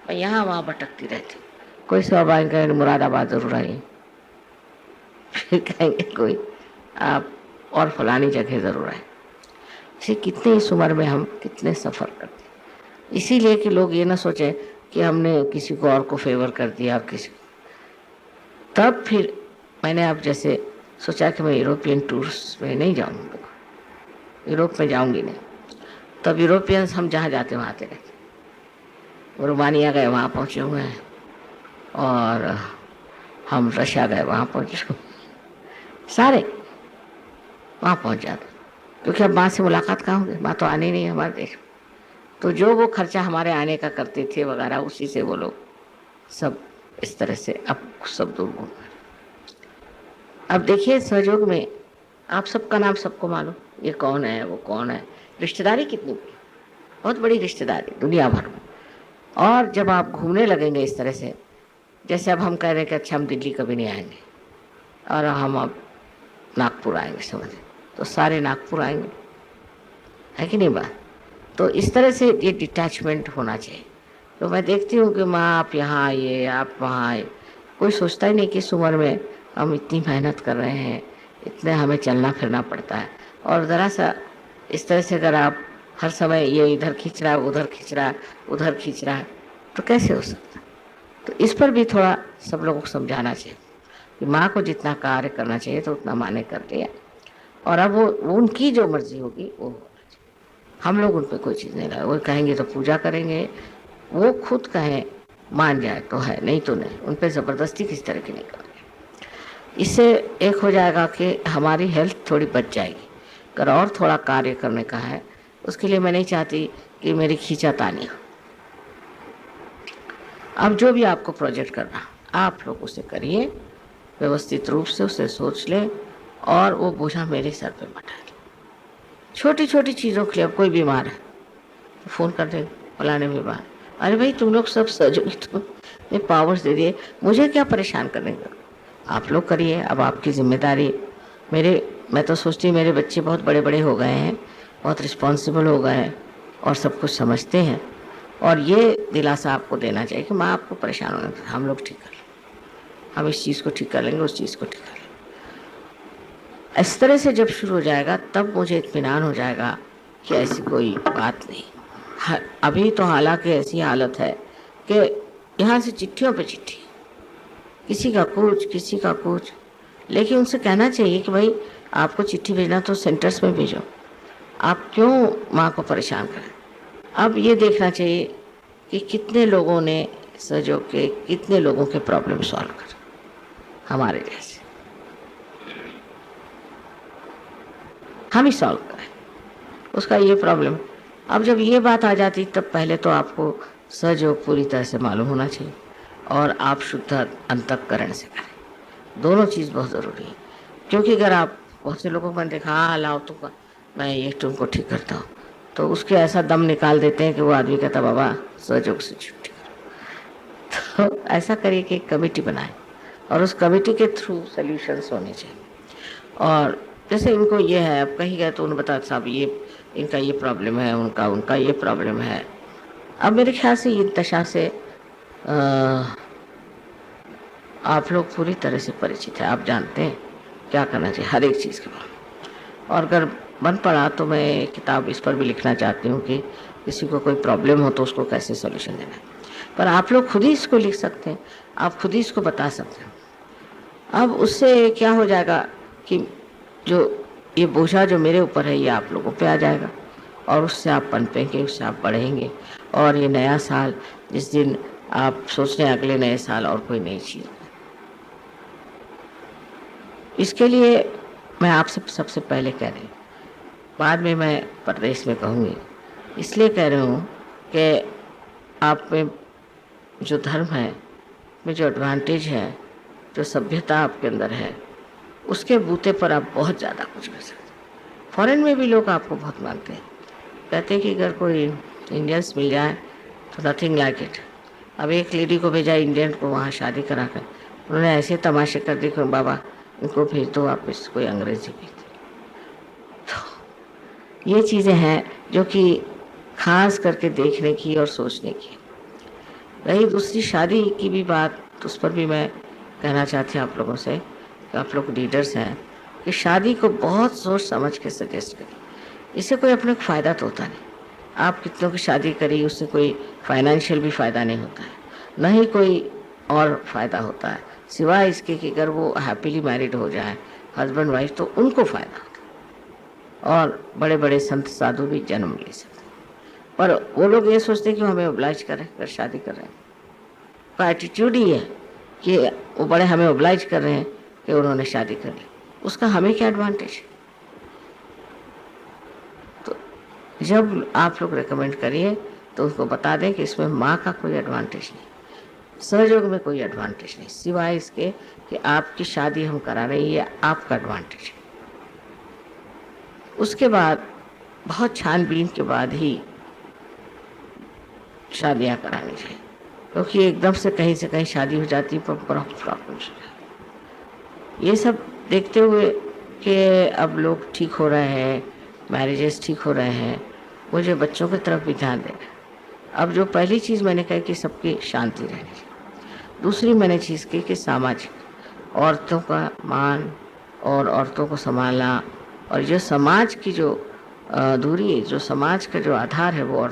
[SPEAKER 1] मैं यहाँ वहाँ भटकती रहती हूँ। कोई स्वाभाविक कहेंगे मुरादाबाद ज़रूर आइए, फिर कहेंगे कोई आप और फलानी जगह ज़रूर आए। इसे कितने इस उम्र में हम कितने सफ़र करते हैं, इसीलिए कि लोग ये ना सोचें कि हमने किसी को और को फेवर कर दिया और किसी को। तब फिर मैंने अब जैसे सोचा कि मैं यूरोपियन टूर्स में नहीं जाऊँगा, यूरोप में जाऊँगी नहीं। तब यूरोपियंस हम जहाँ जाते वहाँ आते रहते। वो रोमानिया गए वहाँ पहुँचे हुए हैं, और हम रशिया गए वहाँ पहुँचे हुए, सारे वहाँ पहुँच जाते। क्योंकि अब माँ से मुलाकात कहाँ होगी, माँ तो आने नहीं है हमारे देश में। तो जो वो खर्चा हमारे आने का करते थे वगैरह, उसी से वो लोग सब इस तरह से अब सब दूर घूम गए। अब देखिए सहयोग में आप सबका नाम सबको मालूम, ये कौन है वो कौन है, रिश्तेदारी कितनी बड़ी, बहुत बड़ी रिश्तेदारी दुनिया भर में। और जब आप घूमने लगेंगे इस तरह से, जैसे अब हम कह रहे हैं कि अच्छा हम दिल्ली कभी नहीं आएंगे और हम अब नागपुर आएंगे, समझे, तो सारे नागपुर आएंगे, है कि नहीं बात। तो इस तरह से ये डिटैचमेंट होना चाहिए। तो मैं देखती हूँ कि माँ आप यहाँ आइए, आप वहाँ आए, कोई सोचता ही नहीं कि इस उम्र में हम इतनी मेहनत कर रहे हैं, इतने हमें चलना फिरना पड़ता है। और ज़रा सा इस तरह से अगर आप हर समय ये इधर खींच रहा है, उधर खींच रहा है, उधर खींच रहा है, तो कैसे हो सकता। तो इस पर भी थोड़ा सब लोगों को समझाना चाहिए कि माँ को जितना कार्य करना चाहिए तो उतना माँ ने कर लिया, और अब वो उनकी जो मर्जी होगी वो होना चाहिए। हम लोग उन पर कोई चीज़ नहीं लगा, वो कहेंगे तो पूजा करेंगे, वो खुद कहें मान जाए तो है, नहीं तो नहीं। उन पर ज़बरदस्ती किस तरह की नहीं करेंगे। इससे एक हो जाएगा कि हमारी हेल्थ थोड़ी बच जाएगी। अगर और थोड़ा कार्य करने का है, उसके लिए मैं नहीं चाहती कि मेरी खींचातानी हो। अब जो भी आपको प्रोजेक्ट करना आप लोग उसे करिए, व्यवस्थित रूप से उसे सोच लें और वो बोझा मेरे सर पे मटा लें। छोटी छोटी चीज़ों के लिए, अब कोई बीमार है तो फ़ोन कर देंगे फलाने बीमार, अरे भाई तुम लोग सब सजोगे, तुमने पावर्स दे दिए, मुझे क्या परेशान करेंगे, आप लोग करिए, अब आपकी जिम्मेदारी। मैं तो सोचती हूँ मेरे बच्चे बहुत बड़े बड़े हो गए हैं, बहुत रिस्पॉन्सिबल हो गए हैं और सब कुछ समझते हैं, और ये दिलासा आपको देना चाहिए कि माँ आपको परेशान होने दो, हम लोग ठीक कर लेंगे, हम इस चीज़ को ठीक कर लेंगे, उस चीज़ को ठीक कर लेंगे। इस तरह से जब शुरू हो जाएगा तब मुझे इत्मीनान हो जाएगा कि ऐसी कोई बात नहीं। अभी तो हालांकि ऐसी हालत है कि यहाँ से चिट्ठियों पे चिट्ठी, किसी का कुछ किसी का कुछ, लेकिन उनसे कहना चाहिए कि भाई आपको चिट्ठी भेजना तो सेंटर्स में भेजो, आप क्यों माँ को परेशान करें। अब ये देखना चाहिए कि कितने लोगों ने सहयोग के, कितने लोगों के प्रॉब्लम सॉल्व कर, हमारे जैसे हम ही सॉल्व करें उसका ये प्रॉब्लम। अब जब ये बात आ जाती तब पहले तो आपको सहयोग पूरी तरह से मालूम होना चाहिए और आप शुद्ध अंतःकरण से करें, दोनों चीज़ बहुत ज़रूरी है। क्योंकि अगर आप बहुत से लोगों को देखा, हाँ लाओ तुम, मैं ये तुमको ठीक करता हूँ, तो उसके ऐसा दम निकाल देते हैं कि वो आदमी कहता बाबा सहयोग से छुट्टी करो। तो ऐसा करिए कि एक कमेटी बनाए और उस कमेटी के थ्रू सॉल्यूशंस होने चाहिए। और जैसे इनको ये है, अब कहीं गए तो उन्हें बता साहब ये इनका ये प्रॉब्लम है, उनका ये प्रॉब्लम है। अब मेरे ख्याल से ये दशा से आप लोग पूरी तरह से परिचित हैं, आप जानते हैं क्या करना चाहिए हर एक चीज़ के बारे में। और अगर बन पड़ा तो मैं एक किताब इस पर भी लिखना चाहती हूँ कि किसी को कोई प्रॉब्लम हो तो उसको कैसे सॉल्यूशन देना है। पर आप लोग खुद ही इसको लिख सकते हैं, आप खुद ही इसको बता सकते हैं। अब उससे क्या हो जाएगा कि जो ये बोझा जो मेरे ऊपर है ये आप लोगों पे आ जाएगा और उससे आप पनपेंगे, उससे आप बढ़ेंगे। और ये नया साल जिस दिन आप सोच रहे हैं अगले नए साल और कोई नई चीज़, इसके लिए मैं आपसे सबसे पहले कह रही हूँ, बाद में मैं प्रदेश में कहूँगी, इसलिए कह रही हूँ कि आप में जो धर्म है, में जो एडवांटेज है, जो सभ्यता आपके अंदर है, उसके बूते पर आप बहुत ज़्यादा कुछ कर सकते हैं। फॉरेन में भी लोग आपको बहुत मानते हैं, कहते हैं कि अगर कोई इंडियंस मिल जाए तो नथिंग लाइक इट। अब एक लेडी को भेजा इंडियन को वहाँ शादी करा कर, उन्होंने ऐसे तमाशे कर दिए कि बाबा इनको भेज दो वापस, कोई अंग्रेजी भेज दो। तो ये चीज़ें हैं जो कि खास करके देखने की और सोचने की। रही दूसरी शादी की भी बात, तो उस पर भी मैं कहना चाहती हूँ आप लोगों से कि आप लोग लीडर्स हैं कि शादी को बहुत सोच समझ के सजेस्ट करें। इससे कोई अपने को फ़ायदा तो होता नहीं, आप कितनों की शादी करी उससे कोई फाइनेंशियल भी फ़ायदा नहीं होता है, न ही कोई और फ़ायदा होता है, सिवाय इसके कि अगर वो हैप्पीली मैरिड हो जाए हस्बैंड वाइफ तो उनको फ़ायदा होता है और बड़े बड़े संत साधु भी जन्म ले सकते। पर वो लोग ये सोचते हैं कि हमें ओब्लाइज करें अगर शादी कर रहे हैं, का एटीट्यूड ही है कि वो बड़े हमें ओब्लाइज कर रहे हैं कि उन्होंने शादी कर ली, उसका हमें क्या एडवांटेज है। तो जब आप लोग रेकमेंड करिए तो उसको बता दें कि इसमें माँ का कोई एडवांटेज नहीं, सहयोग में कोई एडवांटेज नहीं, सिवाय इसके कि आपकी शादी हम करा रहे हैं, ये आपका एडवांटेज है। उसके बाद बहुत छानबीन के बाद ही शादियाँ करानी चाहिए, क्योंकि एकदम से कहीं शादी हो जाती है प्रॉब्लम्स। ये सब देखते हुए कि अब लोग ठीक हो रहे हैं, मैरिजेस ठीक हो रहे हैं, मुझे बच्चों की तरफ भी ध्यान देना। अब जो पहली चीज़ मैंने कही कि सबकी शांति रहनी चाहिए, दूसरी मैंने चीज़ की कि सामाजिक औरतों का मान और औरतों को संभालना, और जो समाज की जो दूरी, जो समाज का जो आधार है वो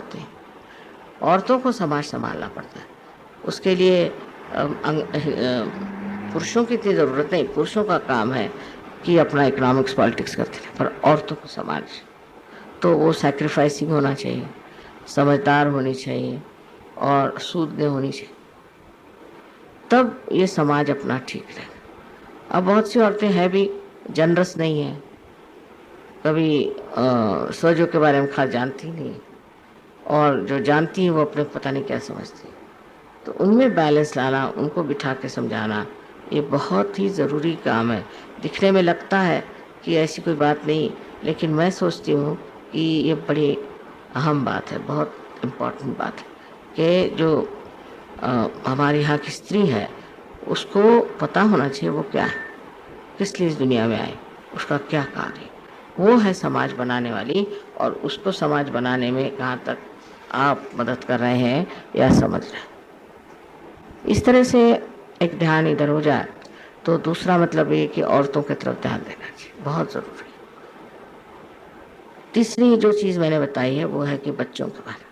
[SPEAKER 1] औरतों को समाज संभालना पड़ता है। उसके लिए पुरुषों की इतनी ज़रूरत नहीं, पुरुषों का काम है कि अपना इकोनॉमिक्स पॉलिटिक्स करते हैं, पर औरतों को समाज तो वो सैक्रिफाइसिंग होना चाहिए, समझदार होनी चाहिए और सूदने होनी चाहिए, तब ये समाज अपना ठीक रहेगा। अब बहुत सी औरतें हैं भी जनरस नहीं हैं, कभी सहयोग के बारे में खास जानती नहीं, और जो जानती हैं वो अपने पता नहीं क्या समझती, तो उनमें बैलेंस लाना, उनको बिठा के समझाना, ये बहुत ही ज़रूरी काम है। दिखने में लगता है कि ऐसी कोई बात नहीं, लेकिन मैं सोचती हूँ कि ये बड़ी अहम बात है, बहुत इम्पोर्टेंट बात है कि जो हमारे यहाँ की स्त्री है उसको पता होना चाहिए वो क्या है, किस लिए इस दुनिया में आई, उसका क्या कार्य, वो है समाज बनाने वाली। और उसको समाज बनाने में कहाँ तक आप मदद कर रहे हैं या समझ रहे हैं। इस तरह से एक ध्यान इधर हो जाए तो दूसरा मतलब ये कि औरतों की तरफ ध्यान देना चाहिए, बहुत ज़रूरी है। तीसरी जो चीज़ मैंने बताई है वो है कि बच्चों के बारे में।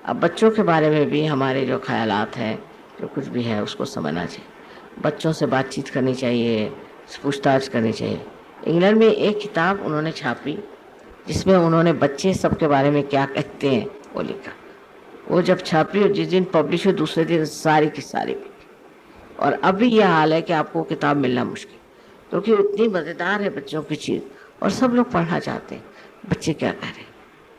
[SPEAKER 1] अब बच्चों के बारे में भी हमारे जो ख्यालात हैं, जो कुछ भी है, उसको समझना चाहिए। बच्चों से बातचीत करनी चाहिए, पूछताछ करनी चाहिए। इंग्लैंड में एक किताब उन्होंने छापी जिसमें उन्होंने बच्चे सबके बारे में क्या कहते हैं वो लिखा। वो जब छापी और जिस दिन पब्लिश हुई दूसरे दिन सारी की सारी बिकी। और अभी यह हाल है कि आपको किताब मिलना मुश्किल, क्योंकि इतनी मज़ेदार है बच्चों की चीज़ और सब लोग पढ़ना चाहते हैं। बच्चे क्या कह रहे हैं,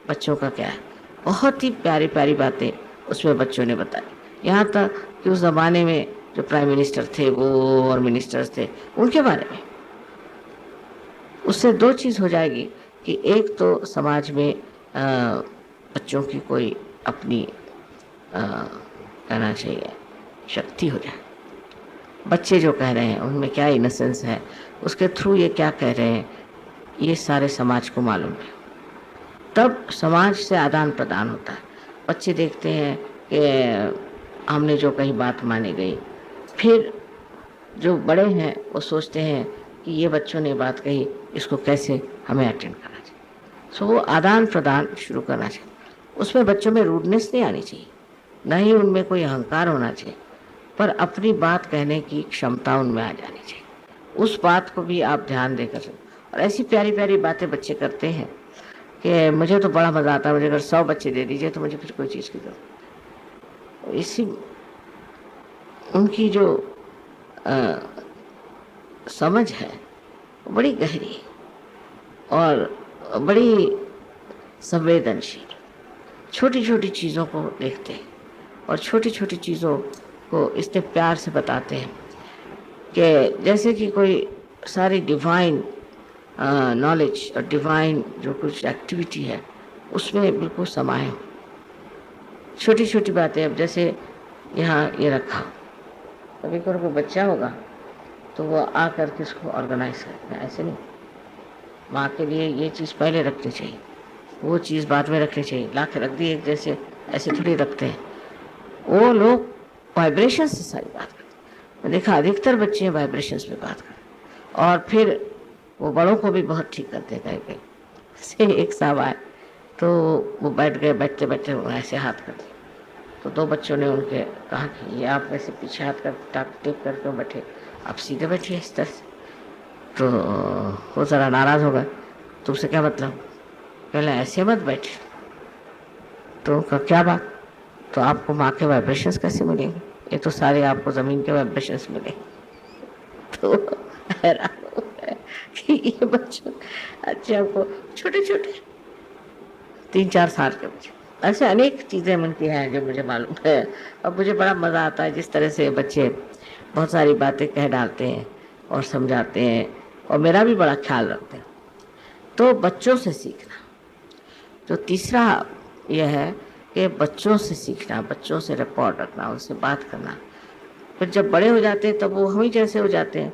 [SPEAKER 1] बच्चों का क्या है, बहुत ही प्यारी प्यारी बातें उसमें बच्चों ने बताई। यहाँ तक कि उस ज़माने में जो प्राइम मिनिस्टर थे वो और मिनिस्टर्स थे उनके बारे में। उससे दो चीज़ हो जाएगी कि एक तो समाज में बच्चों की कोई अपनी कहना चाहिए शक्ति हो जाए। बच्चे जो कह रहे हैं उनमें क्या इनोसेंस है, उसके थ्रू ये क्या कह रहे हैं, ये सारे समाज को मालूम है। तब समाज से आदान प्रदान होता है। बच्चे देखते हैं कि हमने जो कही बात मानी गई, फिर जो बड़े हैं वो सोचते हैं कि ये बच्चों ने बात कही, इसको कैसे हमें अटेंड करना चाहिए। सो वो आदान प्रदान शुरू करना चाहिए। उसमें बच्चों में रूडनेस नहीं आनी चाहिए, न ही उनमें कोई अहंकार होना चाहिए, पर अपनी बात कहने की क्षमता उनमें आ जानी चाहिए। उस बात को भी आप ध्यान देकर, और ऐसी प्यारी प्यारी बातें बच्चे करते हैं कि मुझे तो बड़ा मज़ा आता है। मुझे अगर 100 बच्चे दे दीजिए तो मुझे फिर कोई चीज़ की जरूरत। इसी उनकी जो समझ है वो बड़ी गहरी और बड़ी संवेदनशील, छोटी छोटी चीज़ों को देखते हैं और छोटी छोटी चीज़ों को इतने प्यार से बताते हैं कि जैसे कि कोई सारी डिवाइन नॉलेज और डिवाइन जो कुछ एक्टिविटी है उसमें बिल्कुल समाये हो। छोटी छोटी बातें, अब जैसे यहाँ ये रखा, कभी कोई बच्चा होगा तो वो आ कर के इसको ऑर्गेनाइज करते हैं। ऐसे नहीं, माँ के लिए ये चीज़ पहले रखनी चाहिए, वो चीज़ बाद में रखनी चाहिए, ला के रख दी एक जैसे, ऐसे थोड़ी रखते हैं। वो लोग वाइब्रेशन से सारी बात करते हैं। मैं देखा अधिकतर बच्चे वाइब्रेशंस में बात करते, और फिर वो बड़ों को भी बहुत ठीक करते हैं। कहीं कहीं से एक साहब आए तो वो बैठ गए, बैठते बैठते ऐसे हाथ कर दिए, तो 2 बच्चों ने उनके कहा कि ये आप ऐसे पीछे हाथ कर टेप करके बैठे, आप सीधे बैठिए इस तरह से। तो वो ज़रा नाराज़ हो गए, तुमसे क्या मतलब, पहले ऐसे मत बैठे। तो उनका क्या बात, तो आपको माँ के वाइब्रेशंस कैसे मिलेंगे, ये तो सारे आपको ज़मीन के वाइब्रेशंस मिलेंगे। तो हैरान हो गए कि ये बच्चों, अच्छे आपको छोटे छोटे 3-4 साल के बच्चे, ऐसे अनेक चीज़ें उनकी हैं जो मुझे मालूम है। और मुझे बड़ा मज़ा आता है जिस तरह से बच्चे बहुत सारी बातें कह डालते हैं और समझाते हैं, और मेरा भी बड़ा ख्याल रखते हैं। तो बच्चों से सीखना। तो तीसरा यह है कि बच्चों से सीखना, बच्चों से रिकॉर्ड रखना, उनसे बात करना। फिर जब बड़े हो जाते हैं तब वो हम ही जैसे हो जाते हैं,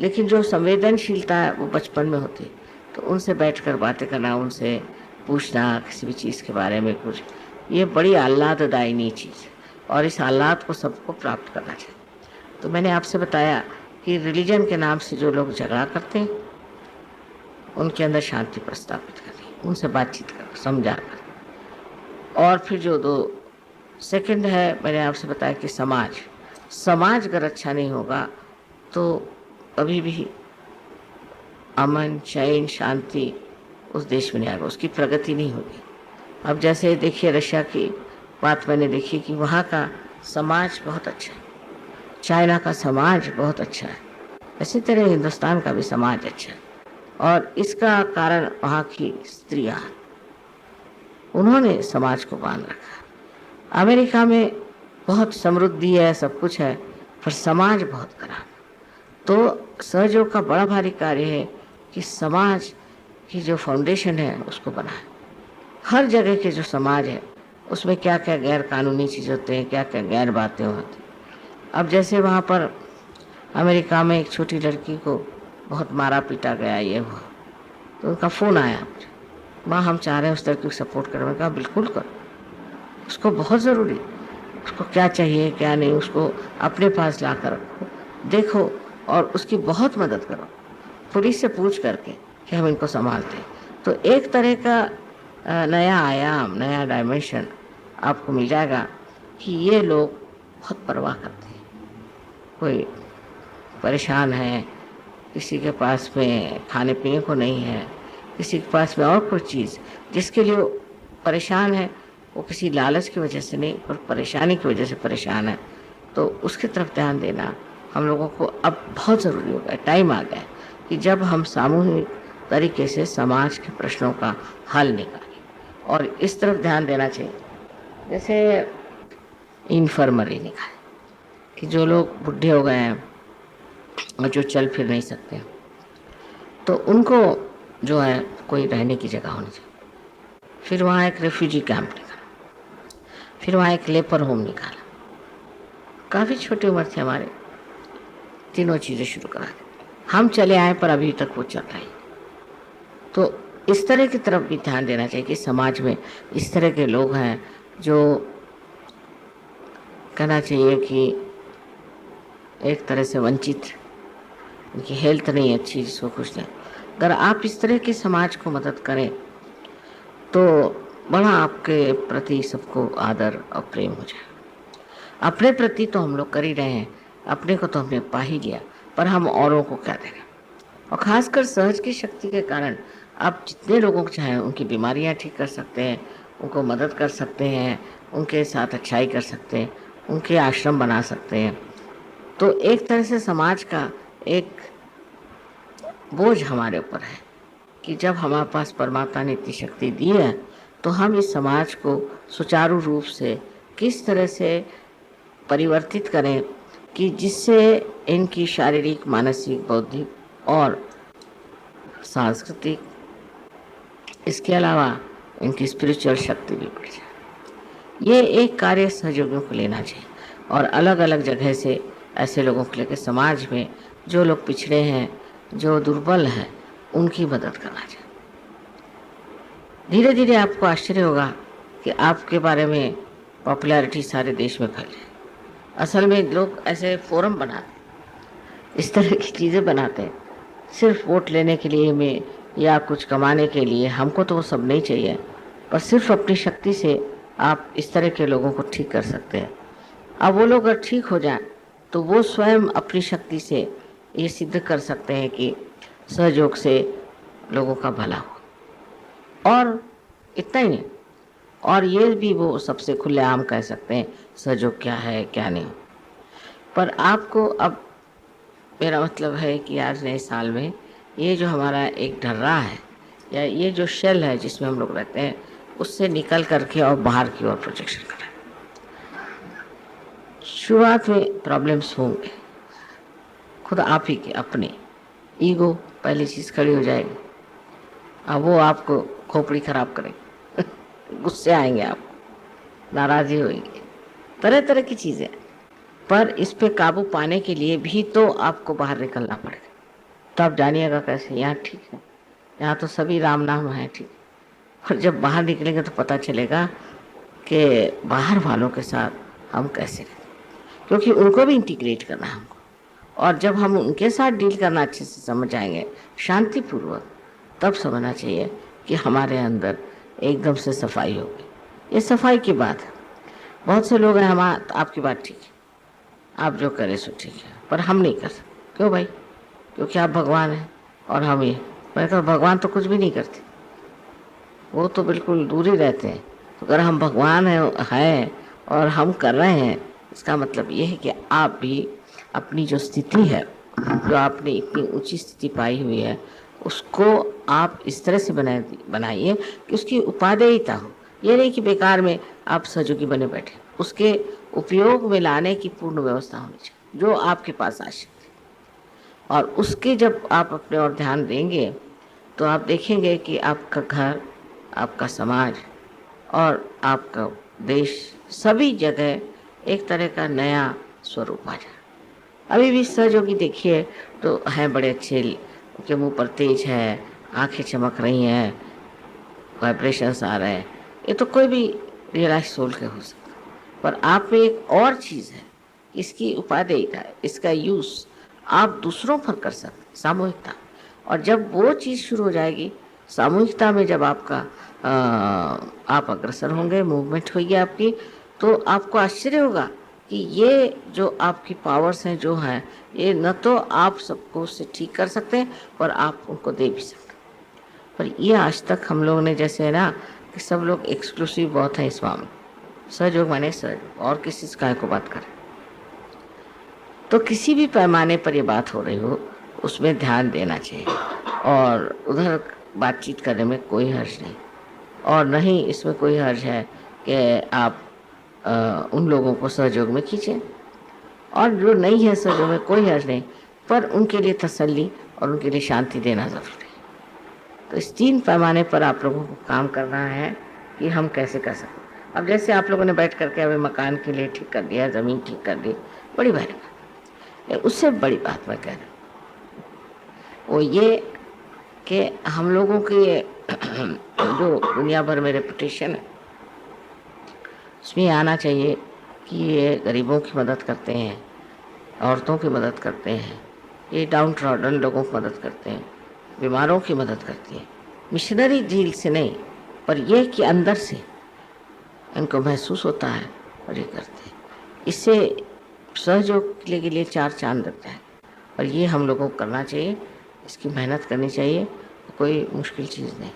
[SPEAKER 1] लेकिन जो संवेदनशीलता है वो बचपन में होती है। तो उनसे बैठकर बातें करना, उनसे पूछना किसी भी चीज़ के बारे में कुछ, ये बड़ी आह्लाददायिनी चीज़ है, और इस आह्लाद को सबको प्राप्त करना चाहिए। तो मैंने आपसे बताया कि रिलीजन के नाम से जो लोग झगड़ा करते हैं उनके अंदर शांति प्रस्तापित करें, उनसे बातचीत करें, समझा कर। और फिर जो 2 सेकंड है, मैंने आपसे बताया कि समाज अगर अच्छा नहीं होगा तो कभी भी अमन, चैन, शांति उस देश में नहीं आएगा, उसकी प्रगति नहीं होगी। अब जैसे देखिए रशिया की बात मैंने देखी कि वहाँ का समाज बहुत अच्छा है, चाइना का समाज बहुत अच्छा है, इसी तरह हिंदुस्तान का भी समाज अच्छा है। और इसका कारण वहाँ की स्त्रियाँ, उन्होंने समाज को बांध रखा। अमेरिका में बहुत समृद्धि है, सब कुछ है, पर समाज बहुत खराब। तो सहयोग का बड़ा भारी कार्य है कि समाज की जो फाउंडेशन है उसको बनाएं। हर जगह के जो समाज है उसमें क्या क्या गैर कानूनी चीज़ होते हैं, क्या क्या गैर बातें होती हैं। अब जैसे वहाँ पर अमेरिका में एक छोटी लड़की को बहुत मारा पीटा गया, ये हुआ, तो उनका फ़ोन आया मुझे, माँ हम चाह रहे हैं उस लड़की को सपोर्ट करें। मैंने कहा बिल्कुल करो, उसको बहुत ज़रूरी, उसको क्या चाहिए क्या नहीं उसको अपने पास ला कर रखो, देखो और उसकी बहुत मदद करो, पुलिस से पूछ करके कि हम इनको संभालते हैं। तो एक तरह का नया आयाम, नया डायमेंशन आपको मिल जाएगा कि ये लोग बहुत परवाह करते हैं। कोई परेशान है, किसी के पास में खाने पीने को नहीं है, किसी के पास में और कोई चीज़ जिसके लिए वो परेशान है, वो किसी लालच की वजह से नहीं और परेशानी की वजह से परेशान है, तो उसकी तरफ ध्यान देना हम लोगों को अब बहुत ज़रूरी हो गया। टाइम आ गया कि जब हम सामूहिक तरीके से समाज के प्रश्नों का हल निकालें और इस तरफ ध्यान देना चाहिए। जैसे इन्फर्मरी निकालें कि जो लोग बुढ़े हो गए हैं और जो चल फिर नहीं सकते, तो उनको जो है कोई रहने की जगह होनी चाहिए। फिर वहाँ एक रेफ्यूजी कैंप निकाला, फिर वहाँ एक लेपर होम निकाला। काफ़ी छोटी उम्र थी हमारे, तीनों चीज़ें शुरू करा दी। हम चले आए पर अभी तक वो चल रही। तो इस तरह की तरफ भी ध्यान देना चाहिए कि समाज में इस तरह के लोग हैं जो कहना चाहिए कि एक तरह से वंचित, उनकी हेल्थ नहीं अच्छी, जिसको कुछ नहीं। अगर आप इस तरह के समाज को मदद करें तो बड़ा आपके प्रति सबको आदर और प्रेम हो जाए। अपने प्रति तो हम लोग कर ही रहे हैं, अपने को तो हमने पा ही लिया, पर हम औरों को क्या दें। और ख़ासकर सहज की शक्ति के कारण आप जितने लोगों को चाहें उनकी बीमारियां ठीक कर सकते हैं, उनको मदद कर सकते हैं, उनके साथ अच्छाई कर सकते हैं, उनके आश्रम बना सकते हैं। तो एक तरह से समाज का एक बोझ हमारे ऊपर है कि जब हमारे पास परमात्मा ने इतनी शक्ति दी है तो हम इस समाज को सुचारू रूप से किस तरह से परिवर्तित करें कि जिससे इनकी शारीरिक, मानसिक, बौद्धिक और सांस्कृतिक, इसके अलावा इनकी स्पिरिचुअल शक्ति भी बढ़ जाए। ये एक कार्य सहयोगियों को लेना चाहिए और अलग अलग जगह से ऐसे लोगों को लेकर समाज में जो लोग पिछड़े हैं, जो दुर्बल हैं, उनकी मदद करना चाहिए। धीरे धीरे आपको आश्चर्य होगा कि आपके बारे में पॉपुलैरिटी सारे देश में फैल जाए। असल में लोग ऐसे फोरम बनाते, इस तरह की चीज़ें बनाते हैं सिर्फ वोट लेने के लिए में या कुछ कमाने के लिए। हमको तो वो सब नहीं चाहिए, पर सिर्फ अपनी शक्ति से आप इस तरह के लोगों को ठीक कर सकते हैं। अब वो लोग अगर ठीक हो जाए तो वो स्वयं अपनी शक्ति से ये सिद्ध कर सकते हैं कि सहयोग से लोगों का भला हो। और इतना ही नहीं, और ये भी वो सबसे खुलेआम कह सकते हैं सहयोग क्या है क्या नहीं। पर आपको अब, मेरा मतलब है कि आज नए साल में ये जो हमारा एक ढर्रा है या ये जो शेल है जिसमें हम लोग रहते हैं, उससे निकल करके और बाहर की ओर प्रोजेक्शन करें। शुरुआत में प्रॉब्लम्स होंगे, खुद आप ही के अपने ईगो पहली चीज़ खड़ी हो जाएगी। अब वो आपको खोपड़ी खराब करेगी गुस्से आएंगे, आपको नाराज़ी होगी, तरह तरह की चीज़ें। पर इस पे काबू पाने के लिए भी तो आपको बाहर निकलना पड़ेगा। तो आप जानिएगा कैसे। यहाँ ठीक है, यहाँ तो सभी राम नाम है, ठीक, और जब बाहर निकलेंगे तो पता चलेगा कि बाहर वालों के साथ हम कैसे रहें, क्योंकि उनको भी इंटीग्रेट करना है हमको। और जब हम उनके साथ डील करना अच्छे से समझ आएंगे शांतिपूर्वक, तब समझना चाहिए कि हमारे अंदर एकदम से सफाई होगी। ये सफाई की बात है। बहुत से लोग हैं, हम आपकी बात ठीक है, आप जो करें सो ठीक है, पर हम नहीं कर सकते। क्यों भाई? क्योंकि आप भगवान हैं और हम ये। मैं कहा भगवान तो कुछ भी नहीं करते, वो तो बिल्कुल दूर ही रहते हैं। तो अगर हम भगवान हैं और हम कर रहे हैं, इसका मतलब ये है कि आप भी अपनी जो स्थिति है, जो आपने इतनी ऊंची स्थिति पाई हुई है, उसको आप इस तरह से बनाइए कि उसकी उपादेयता हो। ये नहीं कि बेकार में आप सहयोगी बने बैठे, उसके उपयोग में लाने की पूर्ण व्यवस्था होनी चाहिए जो आपके पास आ सकती है। और उसके जब आप अपने और ध्यान देंगे तो आप देखेंगे कि आपका घर, आपका समाज और आपका देश, सभी जगह एक तरह का नया स्वरूप आ जाए। अभी भी सहयोगी देखिए तो हैं बड़े अच्छे, उनके मुंह पर तेज है, आंखें चमक रही हैं, वाइब्रेशंस आ रहे हैं, ये तो कोई भी रियलाइज सोल के हो सकता है। पर आप में एक और चीज़ है, इसकी उपादेयता, इसका यूज़ आप दूसरों पर कर सकते, सामूहिकता। और जब वो चीज़ शुरू हो जाएगी सामूहिकता में, जब आपका आप अग्रसर होंगे, मूवमेंट होगी आपकी, तो आपको आश्चर्य होगा कि ये जो आपकी पावर्स हैं जो हैं, ये न तो आप सबको उससे ठीक कर सकते हैं और आप उनको दे भी सकते हैं। पर ये आज तक हम लोग ने, जैसे है ना कि सब लोग एक्सक्लूसिव बहुत है इस मामले, सहयोग माने सहयोग, और किसी से काय को बात करें। तो किसी भी पैमाने पर ये बात हो रही हो उसमें ध्यान देना चाहिए, और उधर बातचीत करने में कोई हर्ज नहीं, और नहीं इसमें कोई हर्ज है कि आप उन लोगों को सहयोग में खींचें, और जो नहीं है सहयोग में कोई हर्ज नहीं, पर उनके लिए तसल्ली और उनके लिए शांति देना ज़रूरी है। तो इस 3 पैमाने पर आप लोगों को काम करना है कि हम कैसे कर सकते। अब जैसे आप लोगों ने बैठ करके अभी मकान के लिए ठीक कर दिया, ज़मीन ठीक कर दी, बड़ी भारी बात है। उससे बड़ी बात मैं कह रहा हूँ वो ये कि हम लोगों की जो दुनिया भर में रेपुटेशन है, उसमें आना चाहिए कि ये गरीबों की मदद करते हैं, औरतों की मदद करते हैं, ये डाउन ट्रॉडन लोगों की मदद करते हैं, बीमारों की मदद करती है। मिशनरी झील से नहीं, पर यह कि अंदर से इनको महसूस होता है और ये करते हैं। इससे सहयोग के लिए 4 चांद लगता है, और ये हम लोगों को करना चाहिए, इसकी मेहनत करनी चाहिए, कोई मुश्किल चीज़ नहीं।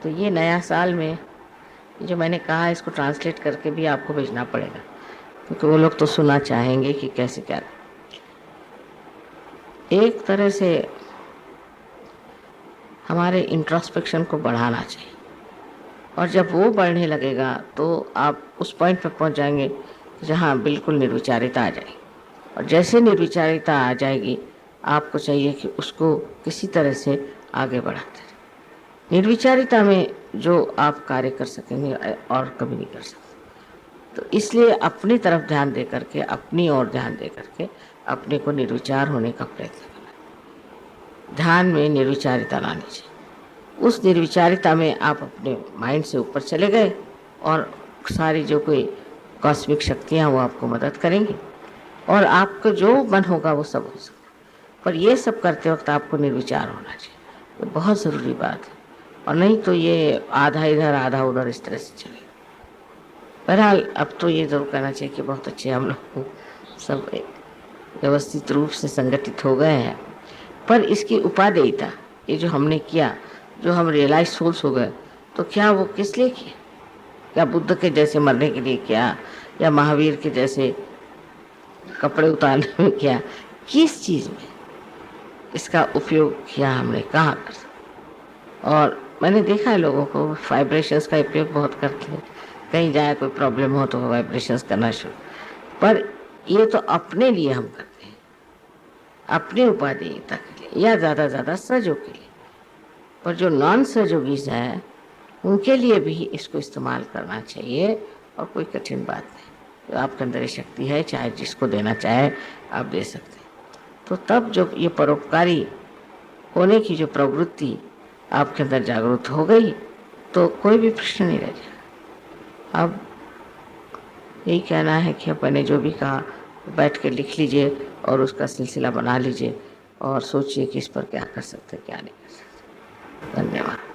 [SPEAKER 1] तो ये नया साल में जो मैंने कहा, इसको ट्रांसलेट करके भी आपको भेजना पड़ेगा, क्योंकि वो लोग तो सुनना चाहेंगे कि कैसे क्या। एक तरह से हमारे इंट्रोस्पेक्शन को बढ़ाना चाहिए, और जब वो बढ़ने लगेगा तो आप उस पॉइंट पर पहुंच जाएंगे जहां बिल्कुल निर्विचारिता आ जाएगी। और जैसे निर्विचारिता आ जाएगी, आपको चाहिए कि उसको किसी तरह से आगे बढ़ाते रहें। निर्विचारिता में जो आप कार्य कर सकेंगे और कभी नहीं कर सकते। तो इसलिए अपनी तरफ ध्यान दे करके, अपनी ओर ध्यान दे करके अपने को निर्विचार होने का प्रयत्न करना। ध्यान में निर्विचारिता लानी चाहिए। उस निर्विचारिता में आप अपने माइंड से ऊपर चले गए, और सारी जो कोई कॉस्मिक शक्तियाँ वो आपको मदद करेंगी, और आपको जो मन होगा वो सब हो सकता है। पर ये सब करते वक्त आपको निर्विचार होना चाहिए, तो बहुत ज़रूरी बात है। और नहीं तो ये आधा इधर आधा उधर इस तरह से चलेगा। बहरहाल अब तो ये ज़रूर कहना चाहिए कि बहुत अच्छे हम लोग सब व्यवस्थित रूप से संगठित हो गए हैं। पर इसकी उपादेयता, ये जो हमने किया, जो हम रियलाइज सोल्स हो गए, तो क्या वो किस लिए किया? क्या बुद्ध के जैसे मरने के लिए किया, या महावीर के जैसे कपड़े उतारने में किया? किस चीज़ में इसका उपयोग किया हमने, कहाँ कर? और मैंने देखा है लोगों को वाइब्रेशंस का उपयोग बहुत करते हैं, कहीं जाए कोई प्रॉब्लम हो तो वाइब्रेशंस करना शुरू। पर ये तो अपने लिए हम करते हैं, अपनी उपादेयता के लिए, या ज़्यादा ज़्यादा सहयोग के लिए। पर जो नॉन सहयोगीज हैं उनके लिए भी इसको इस्तेमाल करना चाहिए, और कोई कठिन बात नहीं। तो आपके अंदर ये शक्ति है, चाहे जिसको देना चाहे आप दे सकते हैं। तो तब जब ये परोपकारी होने की जो प्रवृत्ति आपके अंदर जागरूक हो गई, तो कोई भी प्रश्न नहीं रह जाएगा। अब यही कहना है कि अपने जो भी कहा बैठ के लिख लीजिए, और उसका सिलसिला बना लीजिए, और सोचिए कि इस पर क्या कर सकते, क्या नहीं कर सकते। धन्यवाद।